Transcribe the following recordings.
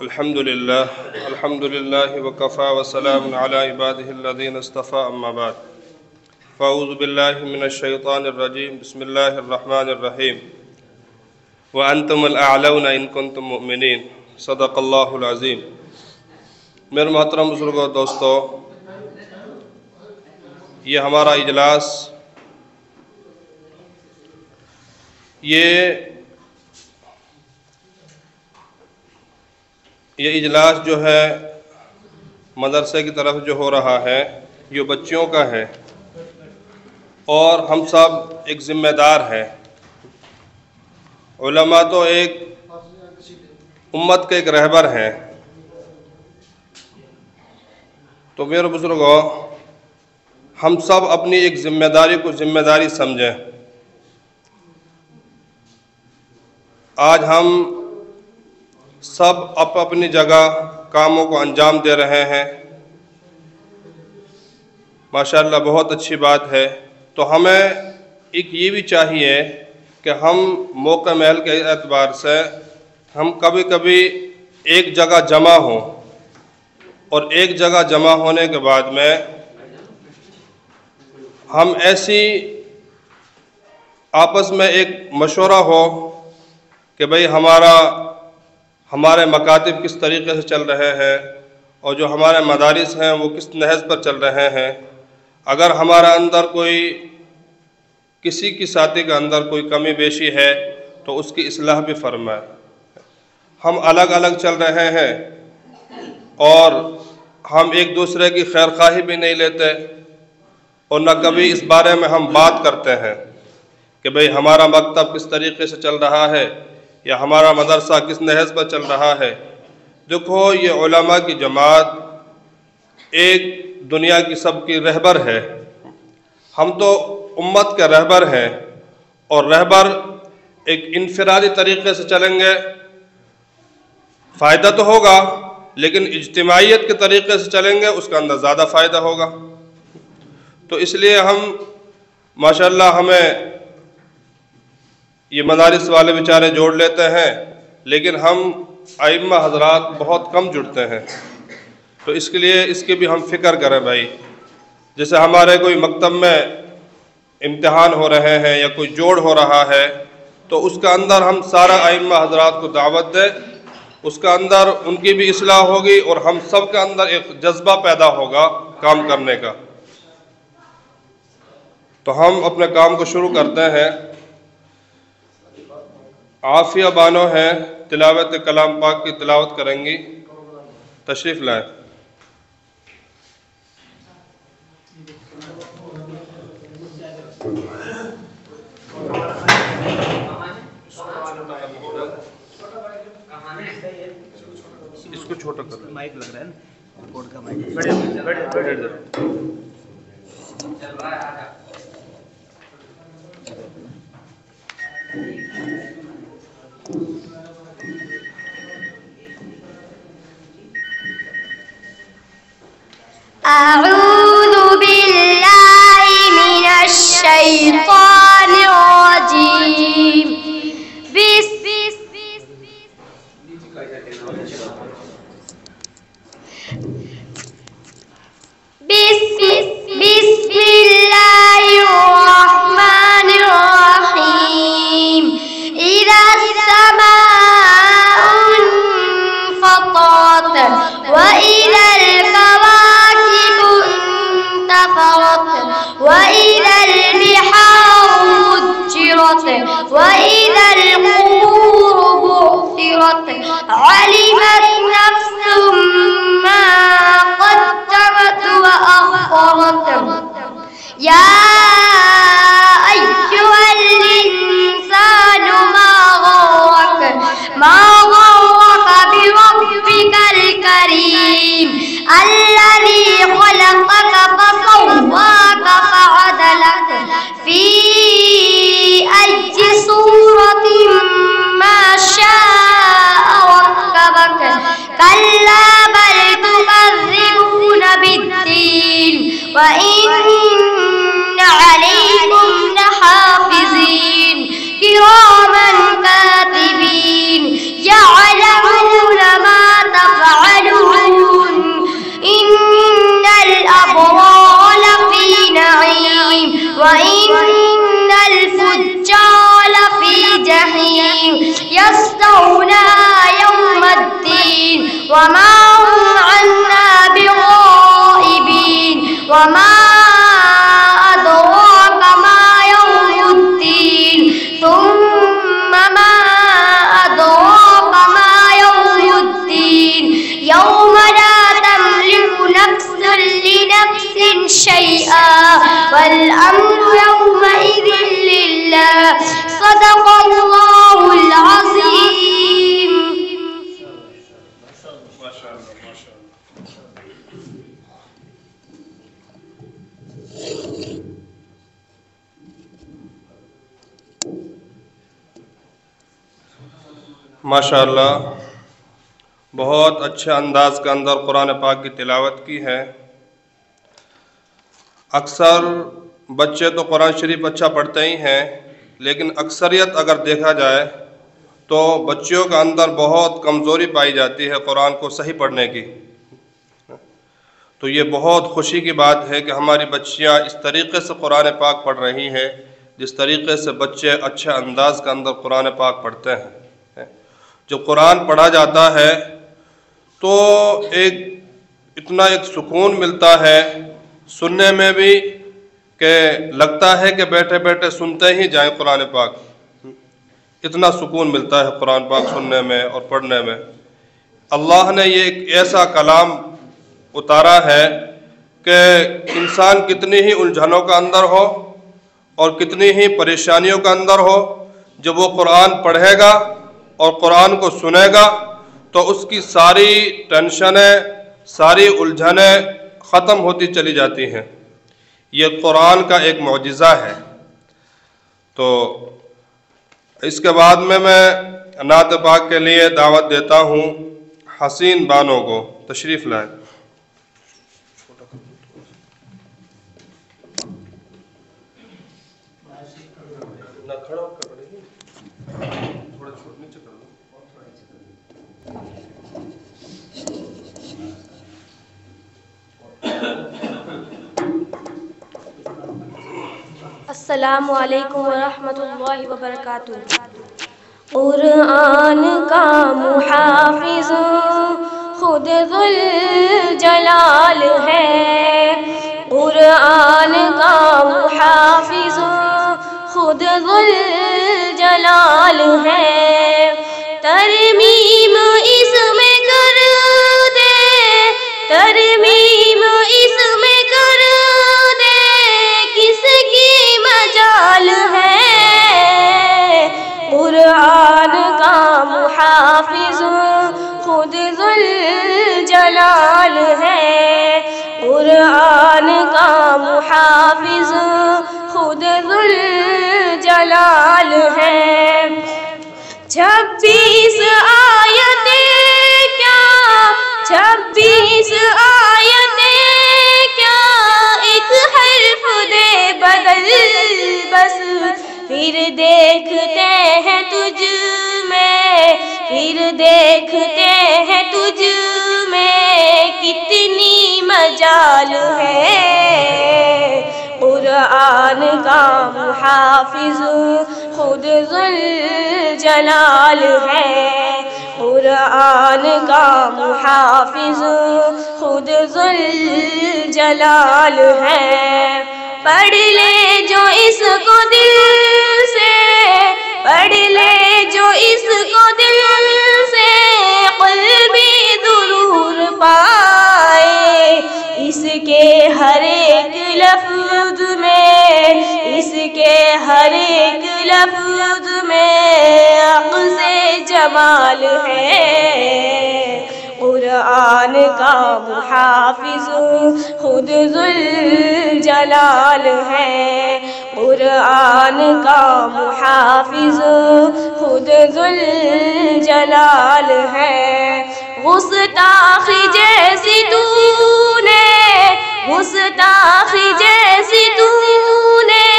الحمدللہ وکفا وسلام علی عبادہ الذین اصطفیٰ اما بعد فاعوذ باللہ من الشیطان الرجیم بسم اللہ الرحمن الرحیم وانتم الاعلون ان کنتم مؤمنین صدق اللہ العظیم۔ میرے محترم بزرگوں دوستو، یہ ہمارا اجلاس یہ اجلاس جو ہے مدرسے کی طرف جو ہو رہا ہے یہ بچیوں کا ہے، اور ہم سب ایک ذمہ دار ہیں۔ علماء تو ایک امت کے ایک رہبر ہیں، تو میرے بزرگوں ہم سب اپنی ایک ذمہ داری کو ذمہ داری سمجھیں۔ آج ہم سب اپنی جگہ کاموں کو انجام دے رہے ہیں، ماشاءاللہ بہت اچھی بات ہے۔ تو ہمیں ایک یہ بھی چاہیے کہ ہم موقع محل کے اعتبار سے ہم کبھی کبھی ایک جگہ جمع ہوں، اور ایک جگہ جمع ہونے کے بعد میں ہم ایسی آپس میں ایک مشورہ ہو کہ بھئی ہمارے مکاتب کس طریقے سے چل رہے ہیں، اور جو ہمارے مدارس ہیں وہ کس نہج پر چل رہے ہیں۔ اگر ہمارا اندر کسی کی ساتھی کے اندر کوئی کمی بیشی ہے تو اس کی اصلاح بھی فرمائے۔ ہم الگ الگ چل رہے ہیں اور ہم ایک دوسرے کی خیر خواہی بھی نہیں لیتے، اور نہ کبھی اس بارے میں ہم بات کرتے ہیں کہ بھئی ہمارا مکتب کس طریقے سے چل رہا ہے یا ہمارا مدرسہ کس نہج پر چل رہا ہے۔ دیکھو، یہ علماء کی جماعت ایک دنیا کی سب کی رہبر ہے۔ ہم تو امت کے رہبر ہیں، اور رہبر ایک انفرادی طریقے سے چلیں گے فائدہ تو ہوگا، لیکن اجتماعیت کے طریقے سے چلیں گے اس کا اندر زیادہ فائدہ ہوگا۔ تو اس لیے ہم ماشاءاللہ ہمیں یہ مدارس والے بیچارے جوڑ لیتے ہیں، لیکن ہم ائمہ حضرات بہت کم جڑتے ہیں۔ تو اس کے لیے اس کی بھی ہم فکر کریں بھائی۔ جیسے ہمارے کوئی مکتب میں امتحان ہو رہے ہیں یا کوئی جوڑ ہو رہا ہے، تو اس کا اندر ہم سارا ائمہ حضرات کو دعوت دیں، اس کا اندر ان کی بھی اصلاح ہوگی، اور ہم سب کے اندر ایک جذبہ پیدا ہوگا کام کرنے کا۔ تو ہم اپنے کام کو شروع کرتے ہیں۔ عافیہ بانو ہیں، تلاوت کلام پاک کی تلاوت کریں گی، تشریف لائیں۔ اس کو چھوٹا کر دیں، مائک لگ رہا ہے نا، ریکارڈ کا مائک۔ اعوذ باللہ من الشیطان الرجیم، بسم اللہ الرحمن الرحیم۔ اذا السماء انفطرت واذا الكواكب انتثرت واذا البحار فجرت واذا القبور بعثرت علمت نفس ما قدمت وأخرت يا أيها الإنسان ما غرك بربك الكريم الذي خلقك فسواك فعدلك في أي صورة ما شاء ركبك كلا بل تكذبون بالدين وإن عليكم لحافظين كراما كاتبين يعلمون ما يصلونها يوم الدين وما هم عنها بغائبين وما أدراك ما يوم الدين ثم ما أدراك ما يوم الدين يوم لا تملك نفس لنفس شيئا والأمر يومئذ لله صدق الله العظيم. ماشاءاللہ بہت اچھے انداز کے اندر قرآن پاک کی تلاوت کی ہے. اکثر بچے تو قرآن شریف اچھا پڑھتے ہی ہیں، لیکن اکثریت اگر دیکھا جائے تو بچیوں کے اندر بہت کمزوری پائی جاتی ہے قرآن کو صحیح پڑھنے کی. تو یہ بہت خوشی کی بات ہے کہ ہماری بچیاں اس طریقے سے قرآن پاک پڑھ رہی ہیں جس طریقے سے بچے اچھے انداز کے اندر قرآن پاک پڑھتے ہیں. جب قرآن پڑھا جاتا ہے تو اتنا ایک سکون ملتا ہے سننے میں بھی کہ لگتا ہے کہ بیٹھے بیٹھے سنتے ہی جائیں قرآن پاک. اتنا سکون ملتا ہے قرآن پاک سننے میں اور پڑھنے میں. اللہ نے یہ ایک ایسا کلام اتارا ہے کہ انسان کتنی ہی الجھنوں کا اندر ہو اور کتنی ہی پریشانیوں کا اندر ہو، جب وہ قرآن پڑھے گا اور قرآن کو سنے گا تو اس کی ساری ٹینشنیں، ساری الجھنیں ختم ہوتی چلی جاتی ہیں. یہ قرآن کا ایک معجزہ ہے. تو اس کے بعد میں نعت پاک کے لیے دعوت دیتا ہوں حسین بانو کو، تشریف لائیں. السلام علیکم ورحمۃ اللہ وبرکاتہ. قرآن کا محافظ خود ذوالجلال ہے، قرآن کا محافظ خود ذوالجلال ہے. ترمیم اس میں کر دے، ترمیم اس میں کر دے، کس کی مجال ہے. قرآن کا محافظ خود ذوالجلال ہے، قرآن کا محافظ خود ذوالجلال ہے. 26 آیتیں کیا، 26 آیتیں کیا، ایک حرف دے بدل بس، پھر دیکھتے ہیں تجھ میں، پھر دیکھتے ہیں تجھ میں کتنی مجال ہے. قرآن کا محافظ خود ذوالجلال ہے، قرآن کا محافظ خود ذوالجلال ہے. پڑھ لے جو اس کو دل سے، پڑھ لے جو اس کو دل سے، قلبی ضرور پائے. اس کے ہر ایک لفظ میں، اس کے ہر ایک لفظ میں عقل جمال ہے. قرآن کا محافظ خود ذوالجلال ہے، قرآن کا محافظ خود ذوالجلال ہے. گستاخی جیسی تو نے، گستاخی جیسی تو نے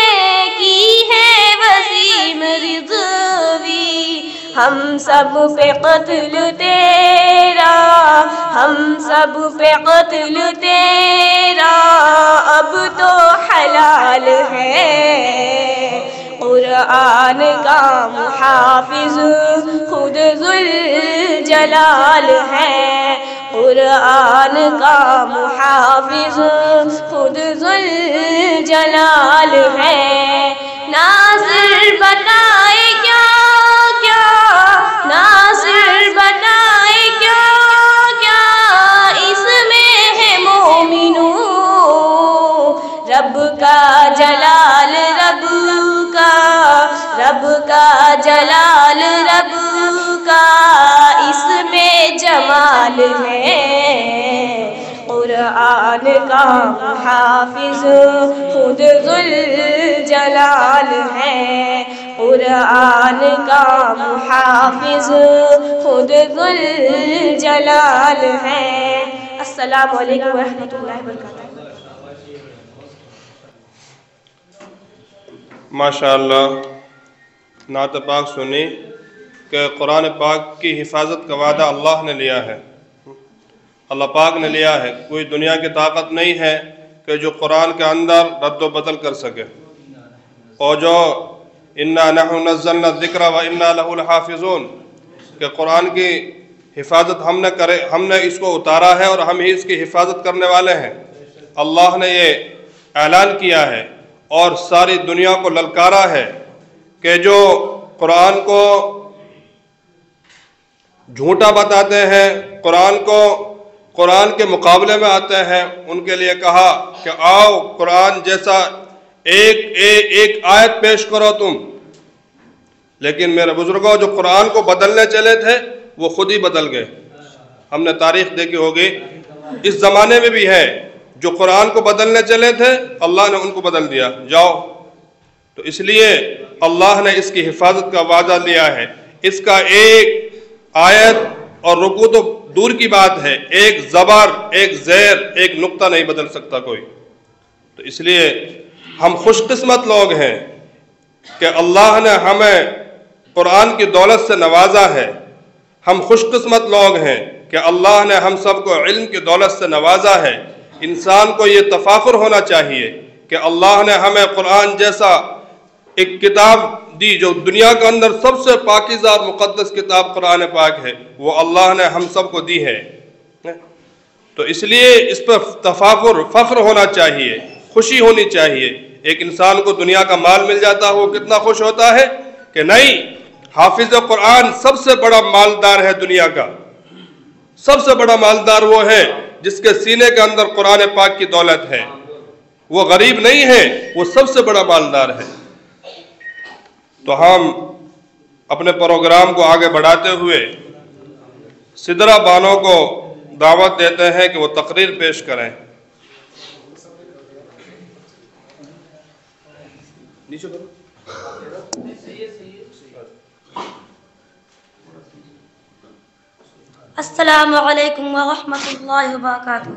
کی ہے وسیم رضوی. ہم سب پہ قتل تیرا، ہم سب پہ قتل تیرا اب تو حلال ہے. قرآن کا محافظ خود ذوالجلال ہے، قرآن کا محافظ خود ذوالجلال ہے۔ ناصر بتائے کیا کیا، ناصر بتائے کیا کیا اس میں ہے مومنوں، رب کا جلال، رب کا جلال، رب کا اس میں جمال ہے۔ قرآن کا محافظ خود ذوالجلال ہے، قرآن کا محافظ خود ذوالجلال ہے۔ السلام علیکم ورحمۃ اللہ وبرکاتہ۔ ماشاءاللہ نعت پاک سنی کہ قرآن پاک کی حفاظت کا وعدہ اللہ نے لیا ہے، اللہ پاک نے لیا ہے۔ کوئی دنیا کی طاقت نہیں ہے کہ جو قرآن کے اندر رد و بدل کر سکے، اور جو انا نحن نزلنا الذکر و انا لہ لحافظون کہ قرآن کی حفاظت ہم نے اس کو اتارا ہے اور ہم ہی اس کی حفاظت کرنے والے ہیں۔ اللہ نے یہ اعلان کیا ہے اور ساری دنیا کو للکارا ہے کہ جو قرآن کو جھوٹا بتاتے ہیں، قرآن کے مقابلے میں آتے ہیں، ان کے لیے کہا کہ آؤ قرآن جیسا ایک آیت پیش کرو تم۔ لیکن میرے بزرگوں جو قرآن کو بدلنے چلے تھے وہ خود ہی بدل گئے۔ ہم نے تاریخ دیکھی ہوگی، اس زمانے میں بھی ہے جو قرآن کو بدلنے چلے تھے اللہ نے ان کو بدل دیا، جاؤ۔ تو اس لیے اللہ نے اس کی حفاظت کا وعدہ لیا ہے۔ اس کا ایک آیت اور رکوع تو دور کی بات ہے، ایک زبر، ایک زیر، ایک نقطہ نہیں بدل سکتا کوئی۔ تو اس لیے ہم خوش قسمت لوگ ہیں کہ اللہ نے ہمیں قرآن کی دولت سے نوازا ہے۔ ہم خوش قسمت لوگ ہیں کہ اللہ نے ہم سب کو علم کی دولت سے نوازا ہے۔ انسان کو یہ تفاخر ہونا چاہیے کہ اللہ نے ہمیں قرآن جیسا ایک کتاب دی جو دنیا کے اندر سب سے پاکیزہ اور مقدس کتاب قرآن پاک ہے، وہ اللہ نے ہم سب کو دی ہے۔ تو اس لیے اس پر فخر ہونا چاہیے، خوشی ہونی چاہیے۔ ایک انسان کو دنیا کا مال مل جاتا ہے وہ کتنا خوش ہوتا ہے کہ نہیں، حافظ قرآن سب سے بڑا مالدار ہے دنیا کا۔ سب سے بڑا مالدار وہ ہے جس کے سینے کے اندر قرآن پاک کی دولت ہے، وہ غریب نہیں ہے، وہ سب سے بڑا مالدار ہے۔ تو ہم اپنے پروگرام کو آگے بڑھاتے ہوئے سدرہ بانوں کو دعوت دیتے ہیں کہ وہ تقریر پیش کریں۔ السلام علیکم ورحمۃ اللہ وبرکاتہ۔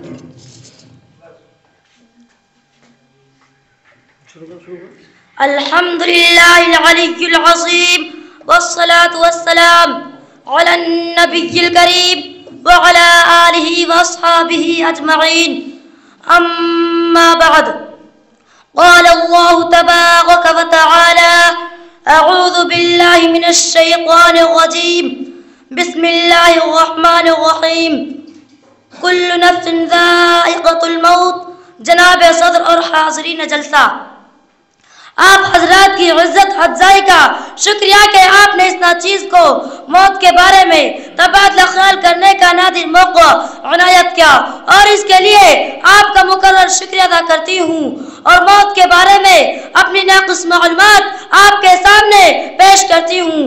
الحمد للہ العلی العظیم والصلاة والسلام علی النبی الکریم وعلی آلہ واصحابہ اجمعین، اما بعد، قال اللہ تبارک وتعالی اعوذ باللہ من الشیطان الرجیم، بسم اللہ الرحمن الرحیم، کل نفس ذائقۃ الموت۔ جناب صدر اور حاضرین جلسہ، آپ حضرات کی عزت افزائی کا شکریہ کہ آپ نے اس ناچیز کو موت کے بارے میں تبادلہ خیال کرنے کا نادر موقع عنایت کیا، اور اس کے لیے آپ کا مکرر شکریہ ادا کرتی ہوں، اور موت کے بارے میں اپنی ناقص معلومات آپ کے سامنے پیش کرتی ہوں۔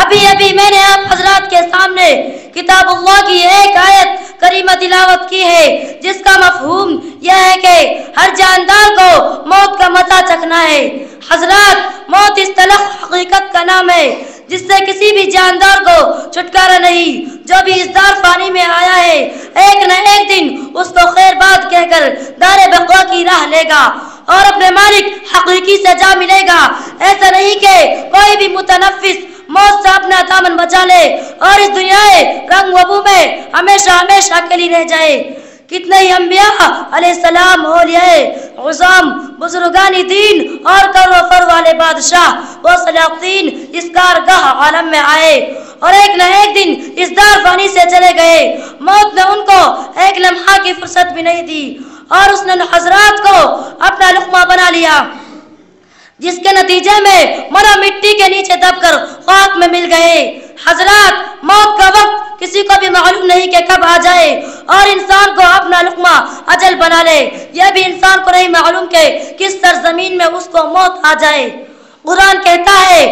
ابھی میں نے آپ حضرات کے سامنے کتاب اللہ کی ایک آیت کریمہ تلاوت کی ہے جس کا مفہوم یہ ہے کہ ہر جاندار کو موت کا مزہ چکھنا ہے۔ حضرات، موت اس تلخ حقیقت کا نام ہے جس سے کسی بھی جاندار کو چھٹکارا نہیں۔ جو بھی اس دار فانی میں آیا ہے ایک نہ ایک دن اس کو خیر بات کہہ کر دار بقا کی راہ لے گا اور اپنے مالک حقیقی سے جا ملے گا۔ ایسا نہیں کہ کوئی بھی متنفس موت سے اپنا دامن بچا لے اور اس دنیا رنگ و بو میں ہمیشہ کے لیے رہ جائے۔ کتنے ہی انبیاء علیہ السلام، اولیاء عظام، بزرگان دین اور کر و فر والے بادشاہ وہ صلاحین اس کارگاہ عالم میں آئے اور ایک نہ ایک دن اس دار فانی سے چلے گئے. موت نے ان کو ایک لمحہ کی فرصت بھی نہیں دی اور اس نے حضرات کو اپنا لقمہ بنا لیا، جس کے نتیجے میں مرا مٹی کے نیچے دب کر خاک میں مل گئے. حضرات، موت کا وقت کسی کو بھی معلوم نہیں کہ کب آ جائے اور انسان کو اپنا لقمہ اجل بنا لے. یہ بھی انسان کو نہیں معلوم کہ کس سرزمین میں اس کو موت آ جائے. قرآن کہتا ہے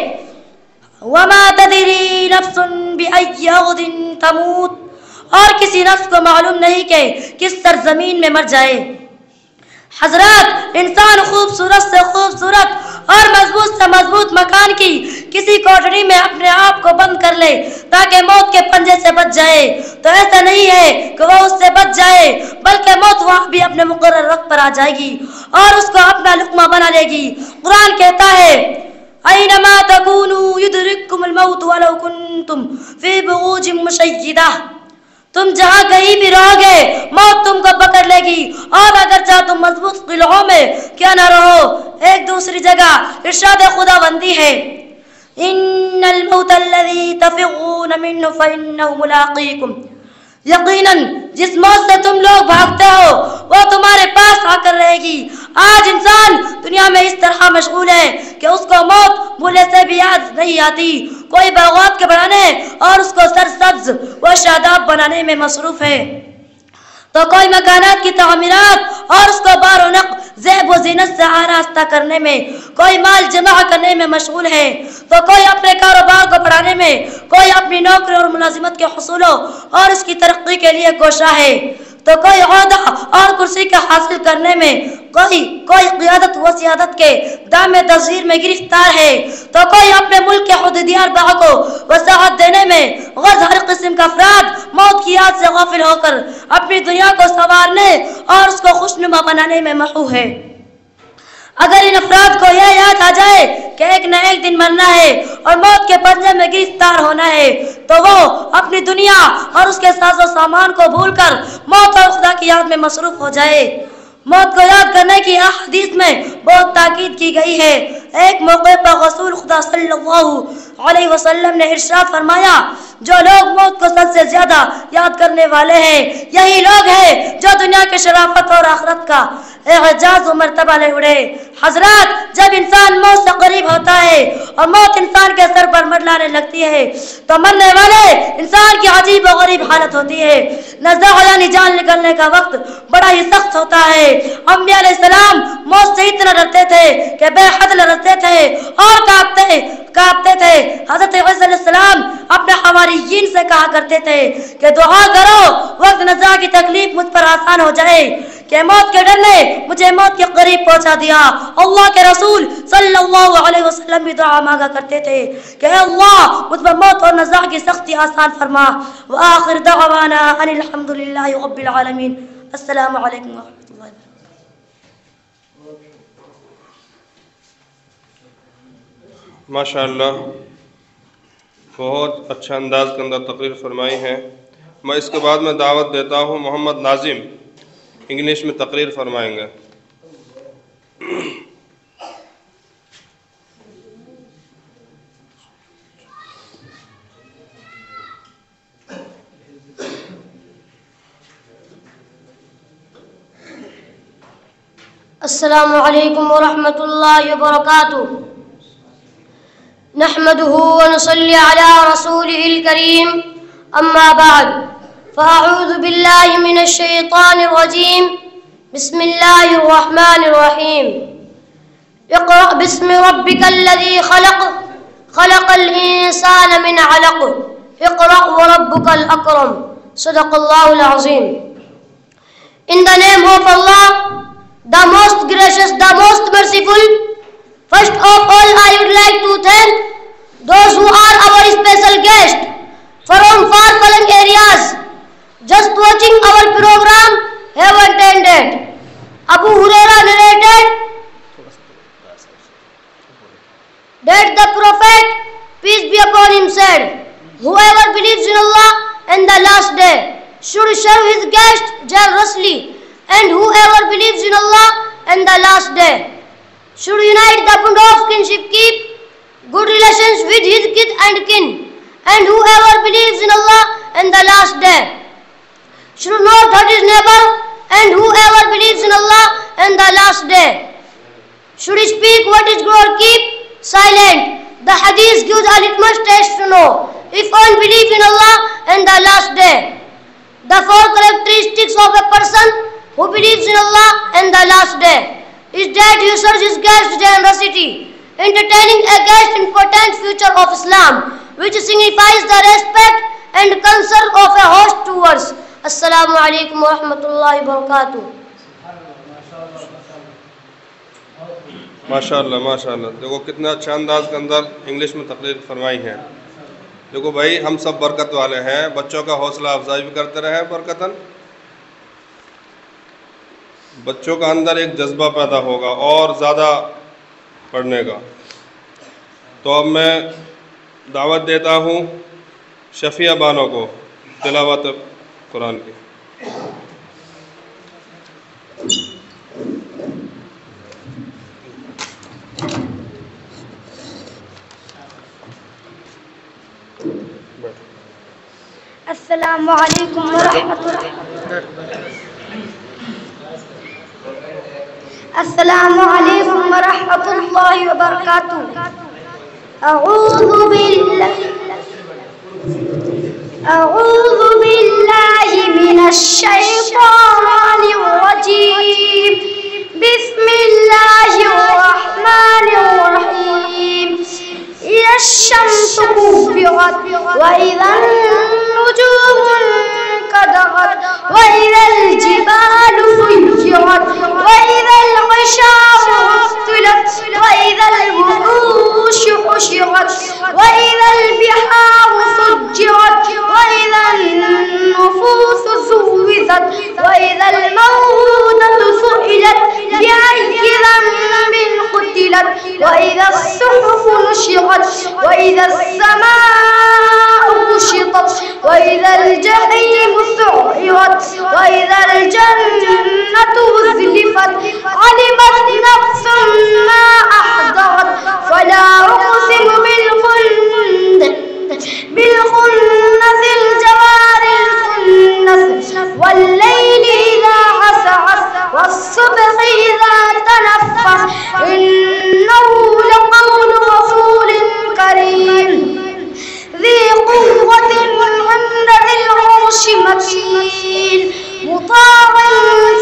وَمَا تَدْرِي نَفْسٌ بِأَيِّ أَرْضٍ تَمُوتُ، اور کسی نفس کو معلوم نہیں کہ کس سرزمین میں مر جائے. حضرات، انسان خوبصورت سے خوبصورت اور مضبوط سے مضبوط مکان کی کسی کوٹڑی میں اپنے آپ کو بند کر لے تاکہ موت کے پنجے سے بچ جائے، تو ایسا نہیں ہے کہ وہ اس سے بچ جائے، بلکہ موت وہاں بھی اپنے مقرر وقت پر آ جائے گی اور اس کو اپنا لقمہ بنا لے گی. قرآن کہتا ہے اینما تکونوا یدرککم الموت ولو کنتم فی بروج مشیدہ، تم جہاں کہیں بھی رہو گے موت تم کو پکڑ لے گی، اور اگر چاہو تم مضبوط قلعوں میں کیا نہ رہو. ایک دوسری جگہ ارشاد خدا بندی ہے ان الموت الذی تفرون منہ فانہ ملاقیکم، یقیناً جس موت سے تم لوگ بھاگتے ہو وہ تمہارے پاس آ کر رہے گی. آج انسان دنیا میں اس طرح مشغول ہے کہ اس کو موت بھولے سے بھی یاد نہیں آتی. کوئی باغات کے بنانے اور اس کو سرسبز و شاداب بنانے میں مصروف ہے، تو کوئی مکانات کی تعمیرات اور اس کو بار و نق زیب و زینت سے آراستہ کرنے میں، کوئی مال جمع کرنے میں مشغول ہے، تو کوئی اپنے کاروبار کو بڑھانے میں، کوئی اپنی نوکری اور ملازمت کے حصول اور اس کی ترقی کے لیے کوشاں ہے، تو کوئی عہدہ اور کرسی کے حاصل کرنے میں، کوئی قیادت و سیادت کے دام تزہیر میں گرفتار ہے، تو کوئی اپنے ملک کے حدودیار باغ کو وسعت دینے میں. غرض ہر قسم کا افراد موت کی یاد سے غافل ہو کر اپنی دنیا کو سنوارنے اور اس کو خوشنما بنانے میں مشغول ہے. اگر ان افراد کو یہ یاد آ جائے کہ ایک نہ ایک دن مرنا ہے اور موت کے پنجے میں گرفتار ہونا ہے، تو وہ اپنی دنیا اور اس کے ساز و سامان کو بھول کر موت اور خدا کی یاد میں مصروف ہو جائے. موت کو یاد کرنے کی احادیث میں بہت تاکید کی گئی ہے. ایک موقع پر رسول خدا صلی اللہ علیہ وسلم نے ارشاد فرمایا جو لوگ موت کو سب سے زیادہ یاد کرنے والے ہیں یہی لوگ ہیں جو دنیا کی شرافت اور آخرت کا اعزاز و مرتبہ لے اڑے. حضرات، جب انسان موت سے قریب ہوتا ہے اور موت انسان کے سر پر منڈلانے لگتی ہے تو مرنے والے انسان کی عجیب و غریب حالت ہوتی ہے. نزاع یعنی جان نکلنے کا وقت بڑا ہی سخت ہوتا ہے. انبیاء علیہ السلام موت سے اتنا ڈرتے تھے کہ بے حد لرزتے تھے اور کانپتے تھے. حضرت عیسیٰ علیہ السلام اپنے حواریین سے کہا کرتے تھے کہ دعا کرو وقت نزاع کی تکلیف مجھ پر آسان ہو جائے، کہ موت کے ڈر نے مجھے موت کے قریب پہنچا دیا. اللہ کے رسول صلی اللہ علیہ وسلم بھی دعا مانگا کرتے تھے کہ اے اللہ مجھ پر موت اور نزاع کی سختی آسان فرما. وآخر دعوانا ان الحمدللہ رب العالمین. السلام علیکم ورحمۃ اللہ وبرکاتہ. ماشاءاللہ، بہت اچھا انداز کے اندر تقریر فرمائی ہے. میں اس کے بعد میں دعوت دیتا ہوں محمد ناظم، انگلش میں تقریر فرمائیں گے. السلام علیکم ورحمۃ اللہ وبرکاتہ. نحمده ونصلي على رسوله الكريم. أما بعد، فأعوذ بالله من الشيطان الرجيم. بسم الله الرحمن الرحيم. اقرأ باسم ربك الذي خلق، خلق الإنسان من علق، اقرأ وربك الأكرم. صدق الله العظيم. In the name of Allah, the most gracious, the most merciful. First of all, I would like to thank those who are our special guests from far-flung areas just watching our program have attended. Abu Hurairah narrated that the Prophet, peace be upon him, said, whoever believes in Allah and the last day should serve his guests generously, and whoever believes in Allah and the last day should unite the bond of kinship, keep his kith and kin, and whoever believes in Allah and the last day should not hurt his neighbor, and whoever believes in Allah and the last day should speak what is good or keep silent. The hadith gives a litmus test to know if one believes in Allah and the last day. The four characteristics of a person who believes in Allah and the last day is that he serves his guest generosity, entertaining a guest important future of Islam, which signifies the respect and concern of a host towards. Assalamu alaikum wa rahmatullahi wa barakatuh. ماشاءاللہ ماشاءاللہ. دیکھو کتنا اچھا انداز کے اندر English میں تقریر فرمائی ہے. دیکھو بھائی ہم سب برکت والے ہیں, بچوں کا حوصلہ افزائی بھی کرتے رہیں برکتاً. بچوں کا اندر ایک جذبہ پیدا ہوگا اور زیادہ پڑھنے کا. تو اب میں دعوت دیتا ہوں شفیع بانو کو تلاوت قرآن کی. السلام علیکم ورحمۃ اللہ. السلام علیکم ورحمۃ اللہ وبرکاتہ. اعوذ باللہ من الشیطان الرجیم. بسم اللہ الرحمن الرحیم. اذا الشمس كورت واذا النجوم انكدرت واذا الجبال سيرت واذا العشار عطلت واذا الوحوش حشرت واذا البحار سجرت واذا النفوس زوجت واذا الموءودة سئلت بأي ذنب قتلت واذا الصحف نشرت واذا السماء كشطت واذا الجحيم سعرت واذا الجنة أزلفت علمت نفس ما أحضرت. فلا أقسم بالخنس الجوار الكنس والليل إذا عسعس والصبح إذا تنفس إنه لقول رسول كريم ذي قوة عند ذي العرش مكين مطاع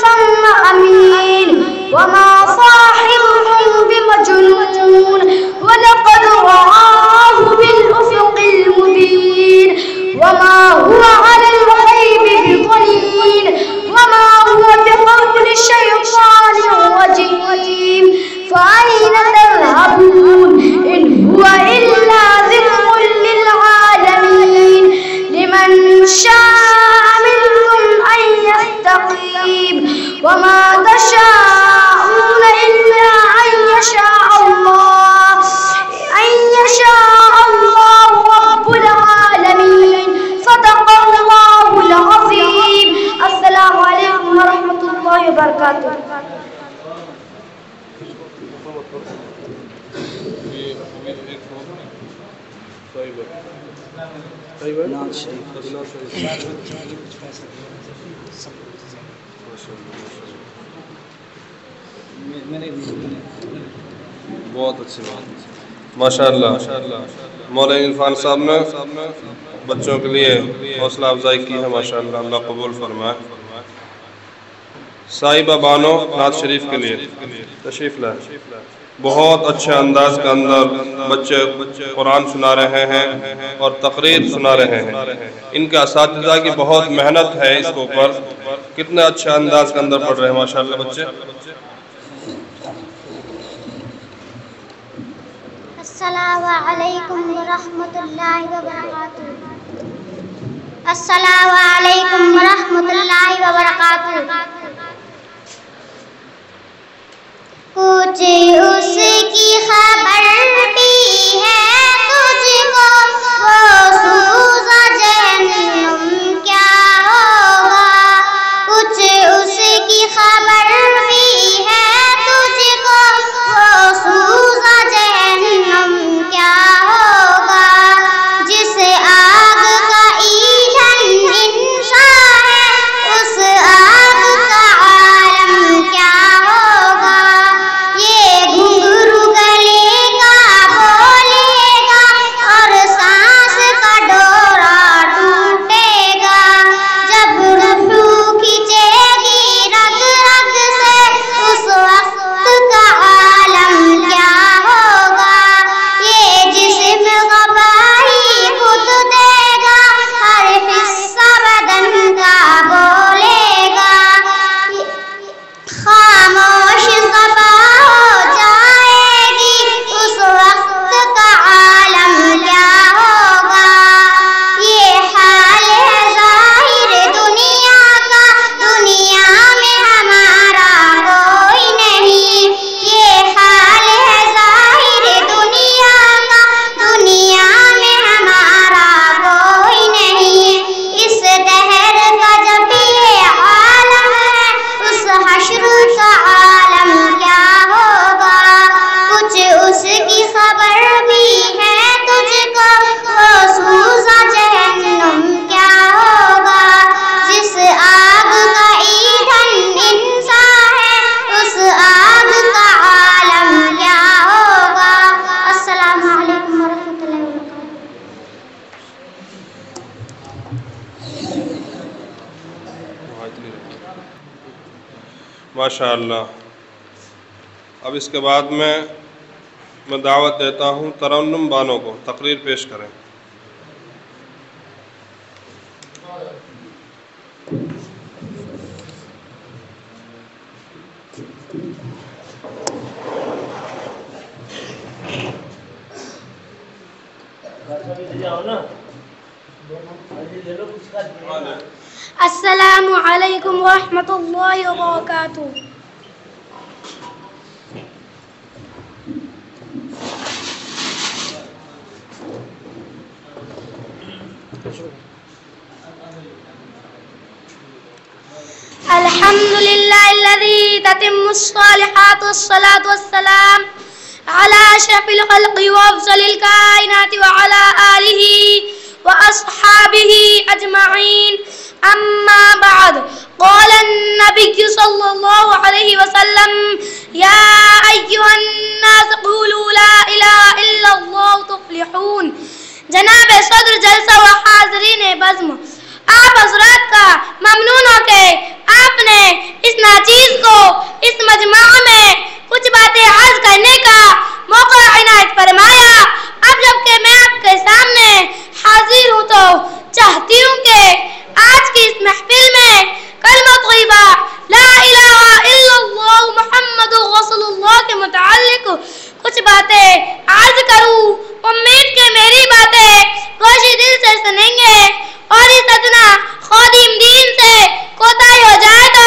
ثم أمين وما صاحبكم بمجنون ولقد رآه بالأفق المبين وما هو على الغيب بضنين وما هو بقول شيطان رجيم. فأين تذهبون إن هو إلا ذكر للعالمين لمن شاء منكم أن يستقيم وما تشاءون إلا أن يشاء الله رب العالمين. صدق الله العظيم. السلام عليكم ورحمة الله وبركاته. بہت اچھی بات. ماشاءاللہ مولانا عرفان صاحب نے بچوں کے لیے حوصلہ افزائی کی ہے. ماشاءاللہ اللہ قبول فرمائے. صاحبہ بانو نعت شریف کے لیے تشریف لائیں. بہت اچھے انداز کے اندر بچے قرآن سنا رہے ہیں اور تقریر سنا رہے ہیں. ان کے اساتذہ کی بہت محنت ہے اس کے اوپر. کتنے اچھے انداز کے اندر پڑھ رہے ہیں ماشاءاللہ بچے. السلام علیکم ورحمۃ اللہ وبرکاتہ. السلام علیکم ورحمۃ اللہ وبرکاتہ. کچھ اس کی خبر بھی ہے تجھ کو وہ سوزا جہنم کیا ہوگا. کچھ اس کی خبر بھی ہے تجھ کو وہ سوزا جہنم کیا ہوگا. ماشاء اللہ. اب اس کے بعد میں دعوت دیتا ہوں ترنم بانوں کو تقریر پیش کریں. السلام علیکم ورحمۃ اللہ وبرکاتہ. الحمد للہ الذی تتم الصالحات والصلاة والسلام على أشرف الخلق وأفضل الكائنات وعلى آله وأصحابه أجمعين. أما بعد، قال النبي صلى الله عليه وسلم: يا أيها الناس قولوا لا إله إلا الله تفلحون. جناب صدر جلسہ و حاضرین بزم، آپ حضرات کا ممنون ہو کہ آپ نے اس ناچیز کو اس مجمع میں کچھ باتیں عرض کرنے کا موقع عنایت فرمایا. اب جب کہ میں آپ کے سامنے حاضر ہوں تو چاہتی ہوں کہ آج کی اس محفل میں کلمہ طیبہ لا الہ الا اللہ محمد رسول اللہ کے متعلق کچھ باتیں عرض کروں. امید کہ میری باتیں گوشی دل سے سنیں گے اور اس ادنا خادم دین سے کوتاہی ہو جائے تو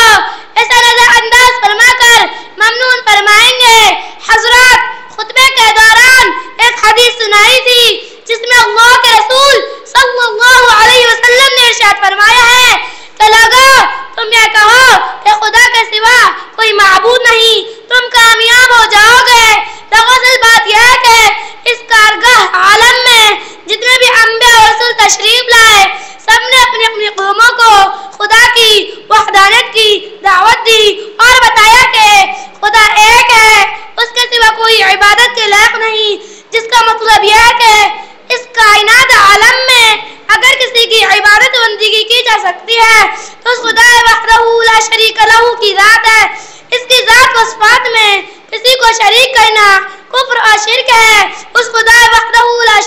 ایسا نظر انداز فرما کر ممنون فرمائیں گے. حضرات، خطبے کے دوران ایک حدیث سنائی تھی جس میں اللہ کے رسول صلی اللہ علیہ وسلم نے ارشاد فرمایا ہے کہ لوگوں، تم یہ کہو کہ خدا کے سوا کوئی معبود نہیں، تم کامیاب ہو جاؤ گے. دراصل بات یہ ہے کہ اس کارگاہ عالم میں جتنے بھی انبیاء اور رسول تشریف لائے، سب نے اپنی اپنی قوموں کو خدا کی وحدانیت کی دعوت دی اور بتایا کہ خدا ایک ہے، اس کے سوا کوئی عبادت کے لائق نہیں. جس کا مطلب یہ ہے کہ اس کائنات عالم میں اگر کسی کی عبادت بندگی کی جا سکتی ہے تو اس خدا وحدہ لا شریک لہ کی ذات ہے. اس کی ذات و صفات میں کسی کو شریک کرنا کفر اور شرک ہے. اس خدا وحدہ لا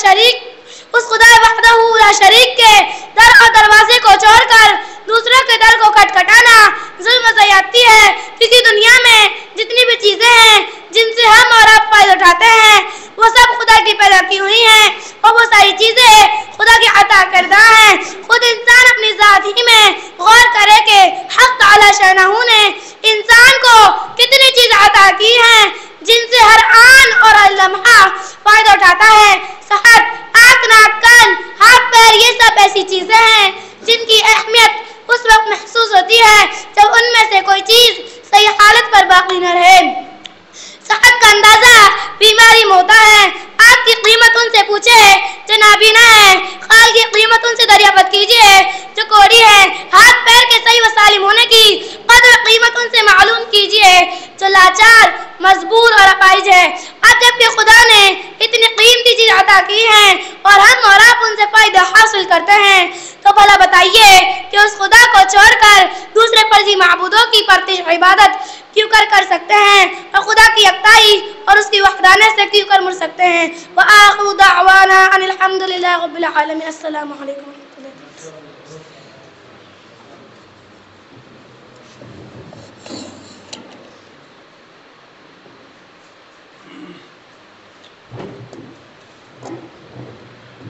شریک کے در اور دروازے کو چھوڑ کر دوسروں کے در کو کھٹکھٹانا ظلم و زیادتی ہے. کسی دنیا میں جتنی بھی چیزیں ہیں جن سے ہم اور آپ فائدہ اٹھاتے ہیں وہ سب خدا کی پیدا کی ہوئی ہیں اور وہ ساری چیزیں خدا کی عطا کردہ ہیں. خود انسان اپنی ذات ہی میں غور کرے کہ حق تعالی شانہ نے انسان کو کتنی چیز عطا کی ہیں جن سے ہر آن اور ہر لمحہ فائدہ اٹھاتا ہے. صحت، آنکھ، ناک، کان، ہاتھ، پیر، یہ سب ایسی چیزیں ہیں جن کی اہمیت اس وقت محسوس ہوتی ہے جب ان میں سے کوئی چیز صحیح حالت پر باقی نہ رہے. صحت کا اندازہ بیماری میں ہوتا ہے. آنکھ کی قیمت ان سے پوچھے جو نابینا ہے، خال کی قیمت ان سے دریافت کیجیے جو کوڑی ہے، ہاتھ پیر کے صحیح و سالم ہونے کی قدر قیمت ان سے معلوم کیجیے جو لاچار، مجبور اور اپائج ہے. اب جب کہ خدا نے اتنی قیمتی چیز عطا کی ہیں اور ہم اور آپ ان سے فائدہ حاصل کرتے ہیں تو بھلا بتائیے کہ اس خدا کو چھوڑ کر دوسرے فرضی معبودوں کی پرتی عبادت کیوں کر سکتے ہیں اور خدا کی یکتائی اور اس کی وحدانیت سے کیوں کر مر سکتے ہیں. وآخر دعوانا ان الحمد للہ رب العالمین. السلام علیکم ورحمۃ اللہ وبرکاتہ.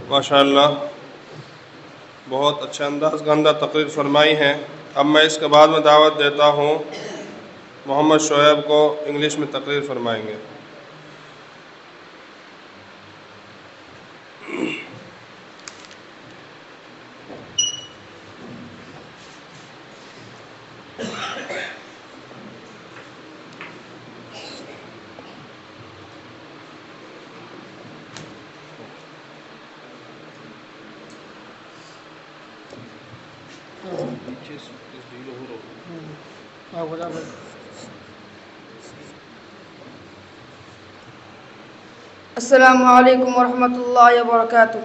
ماشاءاللہ، بہت اچھا انداز گندہ تقریر فرمائی ہیں. اب میں اس کے بعد میں دعوت دیتا ہوں محمد شعیب کو، انگلش میں تقریر فرمائیں گے. السلام علیکم ورحمۃ اللہ وبرکاتہ.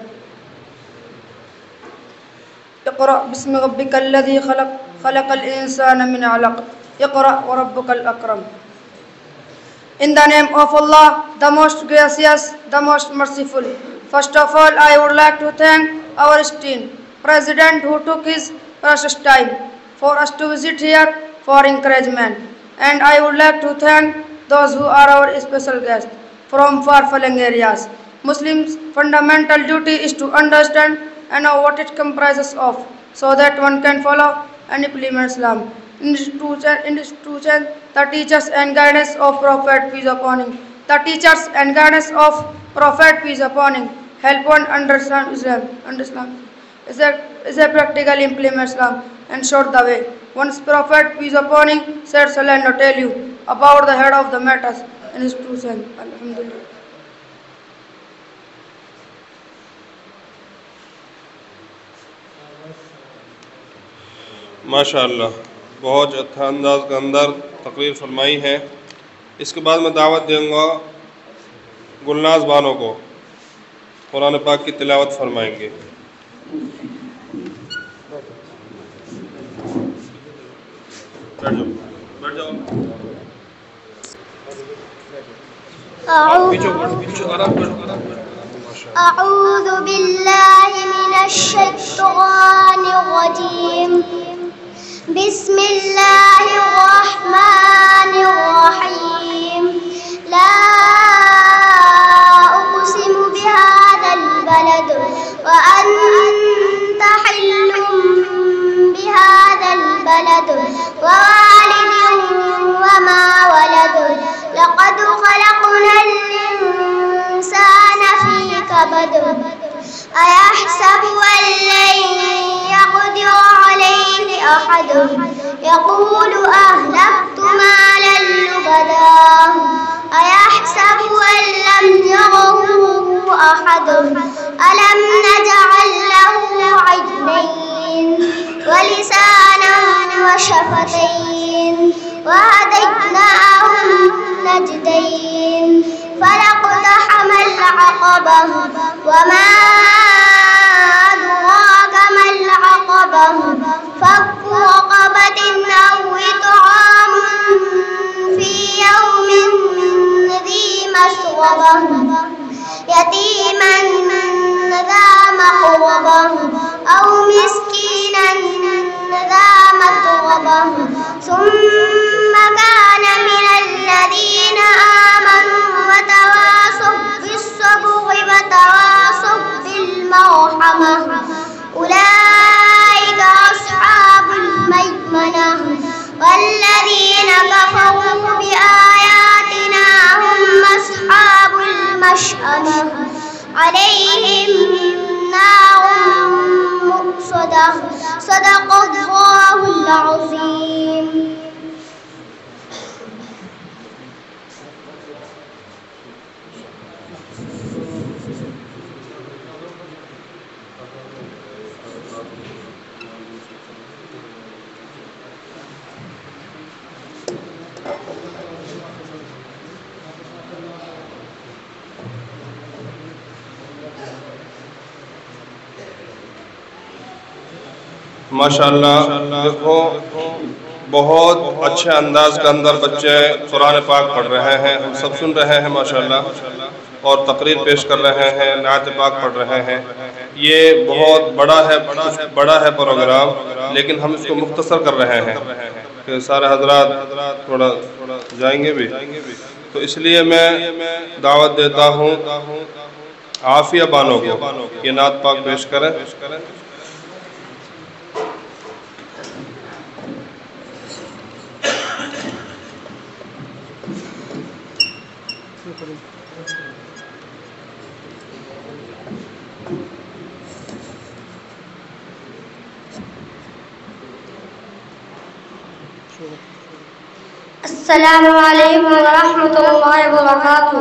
اقرأ بسم ربک الذی خلق، خلق الانسان من علق، اقرأ وربك الأكرم. In the name of Allah, the most gracious, the most merciful. First of all, I would like to thank our esteemed President who took his precious time for us to visit here for encouragement. And I would like to thank those who are our special guests from far-flung areas. Muslims' fundamental duty is to understand and know what it comprises of, so that one can follow and implement Islam. Institution, the teachers and guidance of Prophet peace upon him. The teachers and guidance of Prophet peace upon him help one understand Islam. Is a practical implement Islam and show the way. Once Prophet peace upon him said, "Shall I not tell you about the head of the matters in institution?" Alhamdulillah. ماشاءاللہ بہت اچھا انداز کے اندر تقریر فرمائی ہے. اس کے بعد میں دعوت دوں گا گلناز بانو کو، قرآن پاک کی تلاوت فرمائیں گے. بیٹھ جاؤ. أعوذ بالله من الشيطان الرجيم. بسم الله الرحمن الرحيم. لا أقسم بهذا البلد وأنت حل بهذا البلد ووالد وما ولد. لقد خلقنا الإنسان في كبد. أيحسب أن لن يقدر عليه أحد. يقول أهلكت مالا لبدا. أيحسب أن لم يره أحد. ألم نجعل له عينين ولسانا وشفتين وهديناه النجدين. فلاقتحم العقبة وما أدراك ما العقبة. فك رقبة أو إطعام في يوم ذي مسغبة يتيما ذا مقربة أو مسكينا ذا متربة. ثم كان من الذين آمنوا وتواصوا بالصبر وتواصوا بالمرحمة. أولئك أصحاب الميمنة. والذين كفروا بآياتنا هم أصحاب المشأمة. عليهم نار مؤصدة. صدق الله العظيم. ماشاءاللہ دیکھو بہت اچھے انداز کے اندر بچے قرآن پاک پڑھ رہے ہیں، ہم سب سن رہے ہیں ماشاءاللہ، اور تقریر پیش کر رہے ہیں، نعت پاک پڑھ رہے ہیں. یہ بہت بڑا ہے پروگرام، لیکن ہم اس کو مختصر کر رہے ہیں کہ سارے حضرات تھوڑا جائیں گے بھی، تو اس لیے میں دعوت دیتا ہوں عافیہ بانو کو یہ نعت پاک پیش کریں. السلام علیکم ورحمۃ اللہ وبرکاتہ.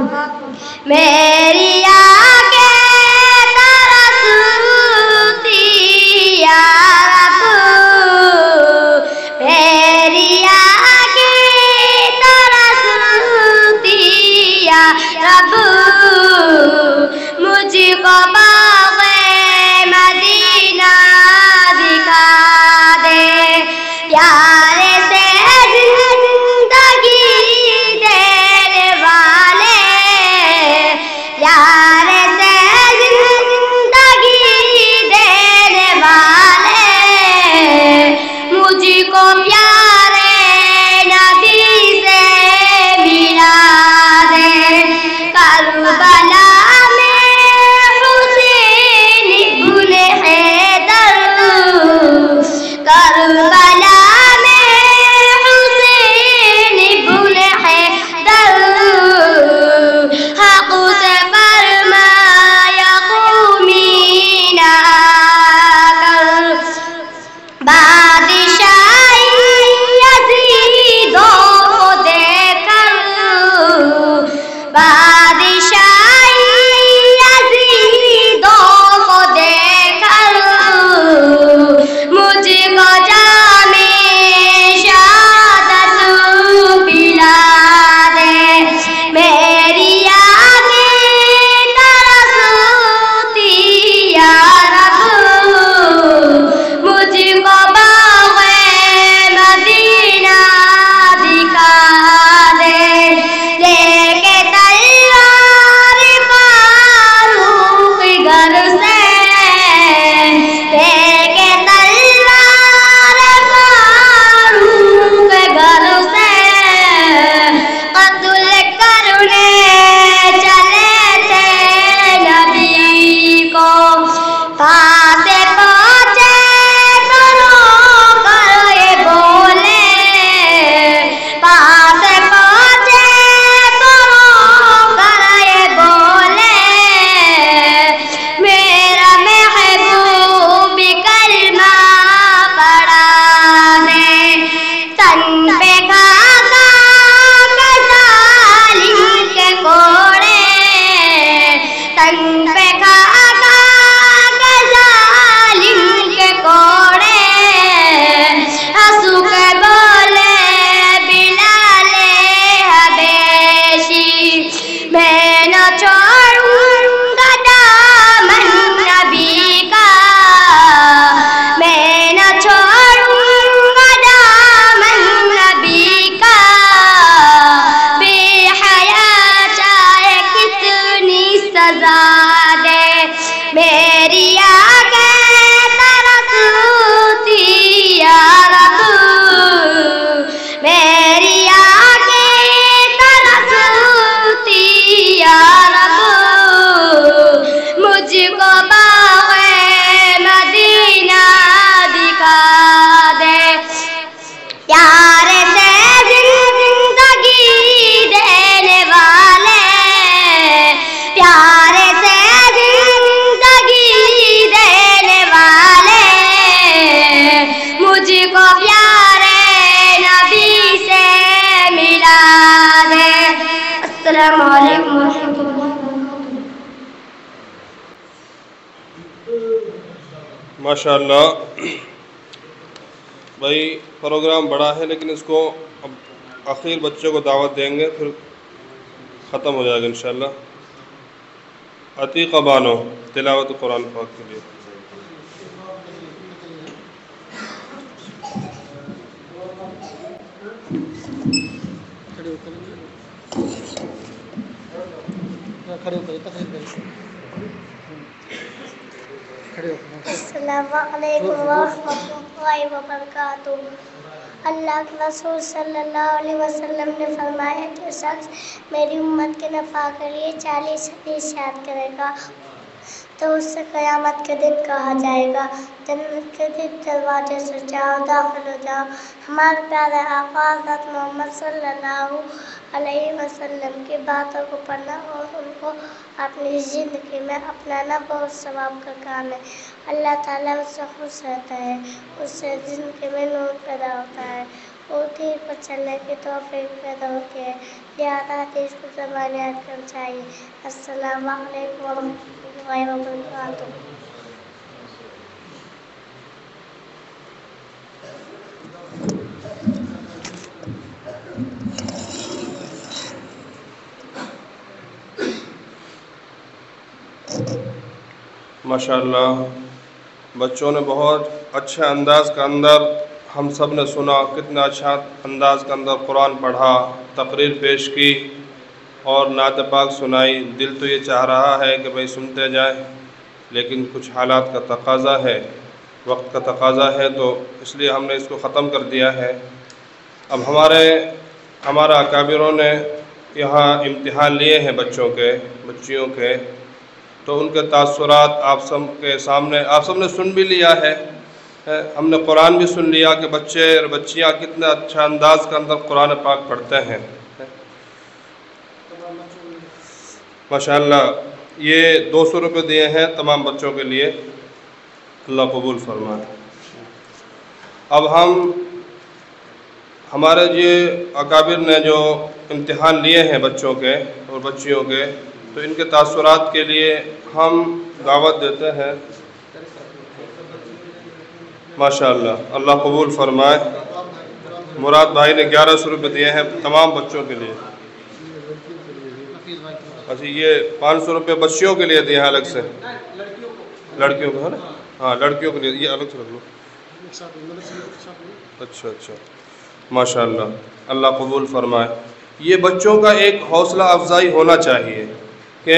میری آنکھیں ترستی یا رب، میری آنکھیں ترستی یا رب، مجھ کو باغ مدینہ دکھا دے، پیارے سے السلام علیکم ورحمۃ اللہ وبرکاتہ۔ ماشاء اللہ بھائی پروگرام بڑا ہے، لیکن اس کو اب آخر بچوں کو دعوت دیں گے، پھر ختم ہو جائے گا انشاءاللہ۔ عتیقہ بانو تلاوت قرآن پاک کے لیے۔ السلام علیکم ورحمۃ اللہ وبرکاتہ۔ اللہ کے رسول صلی اللہ علیہ وسلم نے فرمایا کہ شخص میری امت کے نفع کے لیے 40 حدیث یاد کرے گا تو اس سے قیامت کے دن کہا جائے گا جنت کے دروازے سے جاؤ، داخل ہو جاؤ۔ ہمارے پیارے آقا حضرت محمد صلی اللہ علیہ وسلم کی باتوں کو پڑھنا اور ان کو اپنی زندگی میں اپنانا بہت ثواب کا کام ہے۔ اللہ تعالیٰ اس سے خوش رہتا ہے، اس سے زندگی میں نور پیدا ہوتا ہے اور دین پر چلنے کی توفیق پیدا ہوتی ہے۔ لہٰذا حدیث کو زبان یاد کرنا چاہیے۔ السلام علیکم ورحمۃ اللہ وبرکاتہ۔ ماشاءاللہ بچوں نے بہت اچھے انداز کے اندر، ہم سب نے سنا کتنا اچھا انداز کے اندر قرآن پڑھا، تقریر پیش کی اور نعت پاک سنائی۔ دل تو یہ چاہ رہا ہے کہ بھئی سنتے جائیں، لیکن کچھ حالات کا تقاضا ہے، وقت کا تقاضا ہے، تو اس لیے ہم نے اس کو ختم کر دیا ہے۔ اب ہمارا اکابروں نے یہاں امتحان لیے ہیں بچیوں کے، تو ان کے تاثرات آپ سب کے سامنے، آپ سب نے سن بھی لیا ہے۔ ہم نے قرآن بھی سن لیا کہ بچے اور بچیاں کتنے اچھا انداز کے اندر قرآن پاک پڑھتے ہیں۔ ماشاءاللہ یہ 200 روپے دیے ہیں تمام بچوں کے لیے، اللہ قبول فرمائے۔ اب ہمارے یہ اکابر نے جو امتحان لیے ہیں بچوں کے اور بچیوں کے، تو ان کے تاثرات کے لیے ہم دعوت دیتے ہیں۔ ماشاءاللہ اللہ قبول فرمائے۔ مراد بھائی نے 1100 روپے دیے ہیں تمام بچوں کے لیے۔ اچھا یہ 500 روپے بچیوں کے لیے دیے ہیں الگ سے، لڑکیوں کو ہے نا؟ ہاں لڑکیوں کے لیے یہ الگ سے رکھ لو۔ اچھا ماشاءاللہ اللہ قبول فرمائے۔ یہ بچوں کا ایک حوصلہ افزائی ہونا چاہیے کہ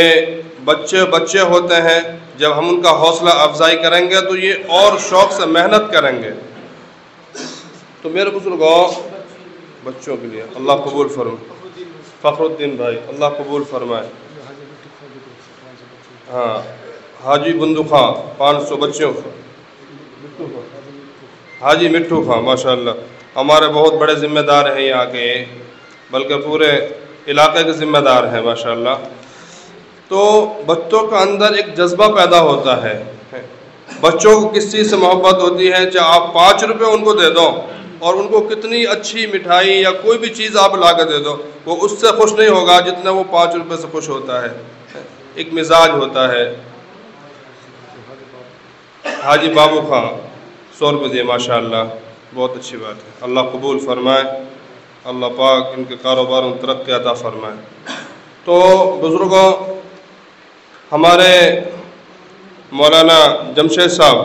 بچے ہوتے ہیں، جب ہم ان کا حوصلہ افزائی کریں گے تو یہ اور شوق سے محنت کریں گے۔ تو میرے بزرگوں بچوں کے لیے اللہ قبول فرمائے۔ فخر الدین بھائی اللہ قبول فرمائے۔ ہاں حاجی بندو خان 500 بچوں کو، حاجی مٹھو خان ماشاءاللہ ہمارے بہت بڑے ذمہ دار ہیں یہاں کے، بلکہ پورے علاقے کے ذمہ دار ہیں ماشاءاللہ۔ تو بچوں کا اندر ایک جذبہ پیدا ہوتا ہے، بچوں کو کس چیز سے محبت ہوتی ہے، چاہے آپ 5 روپے ان کو دے دو اور ان کو کتنی اچھی مٹھائی یا کوئی بھی چیز آپ لا کے دے دو، وہ اس سے خوش نہیں ہوگا جتنا وہ 5 روپے سے خوش ہوتا ہے۔ ایک مزاج ہوتا ہے، حاجی بابو خان 100 روپے دیے، ماشاء اللہ، بہت اچھی بات ہے، اللہ قبول فرمائے، اللہ پاک ان کے کاروباروں میں ترقی عطا فرمائے۔ تو بزرگوں، ہمارے مولانا جمشید صاحب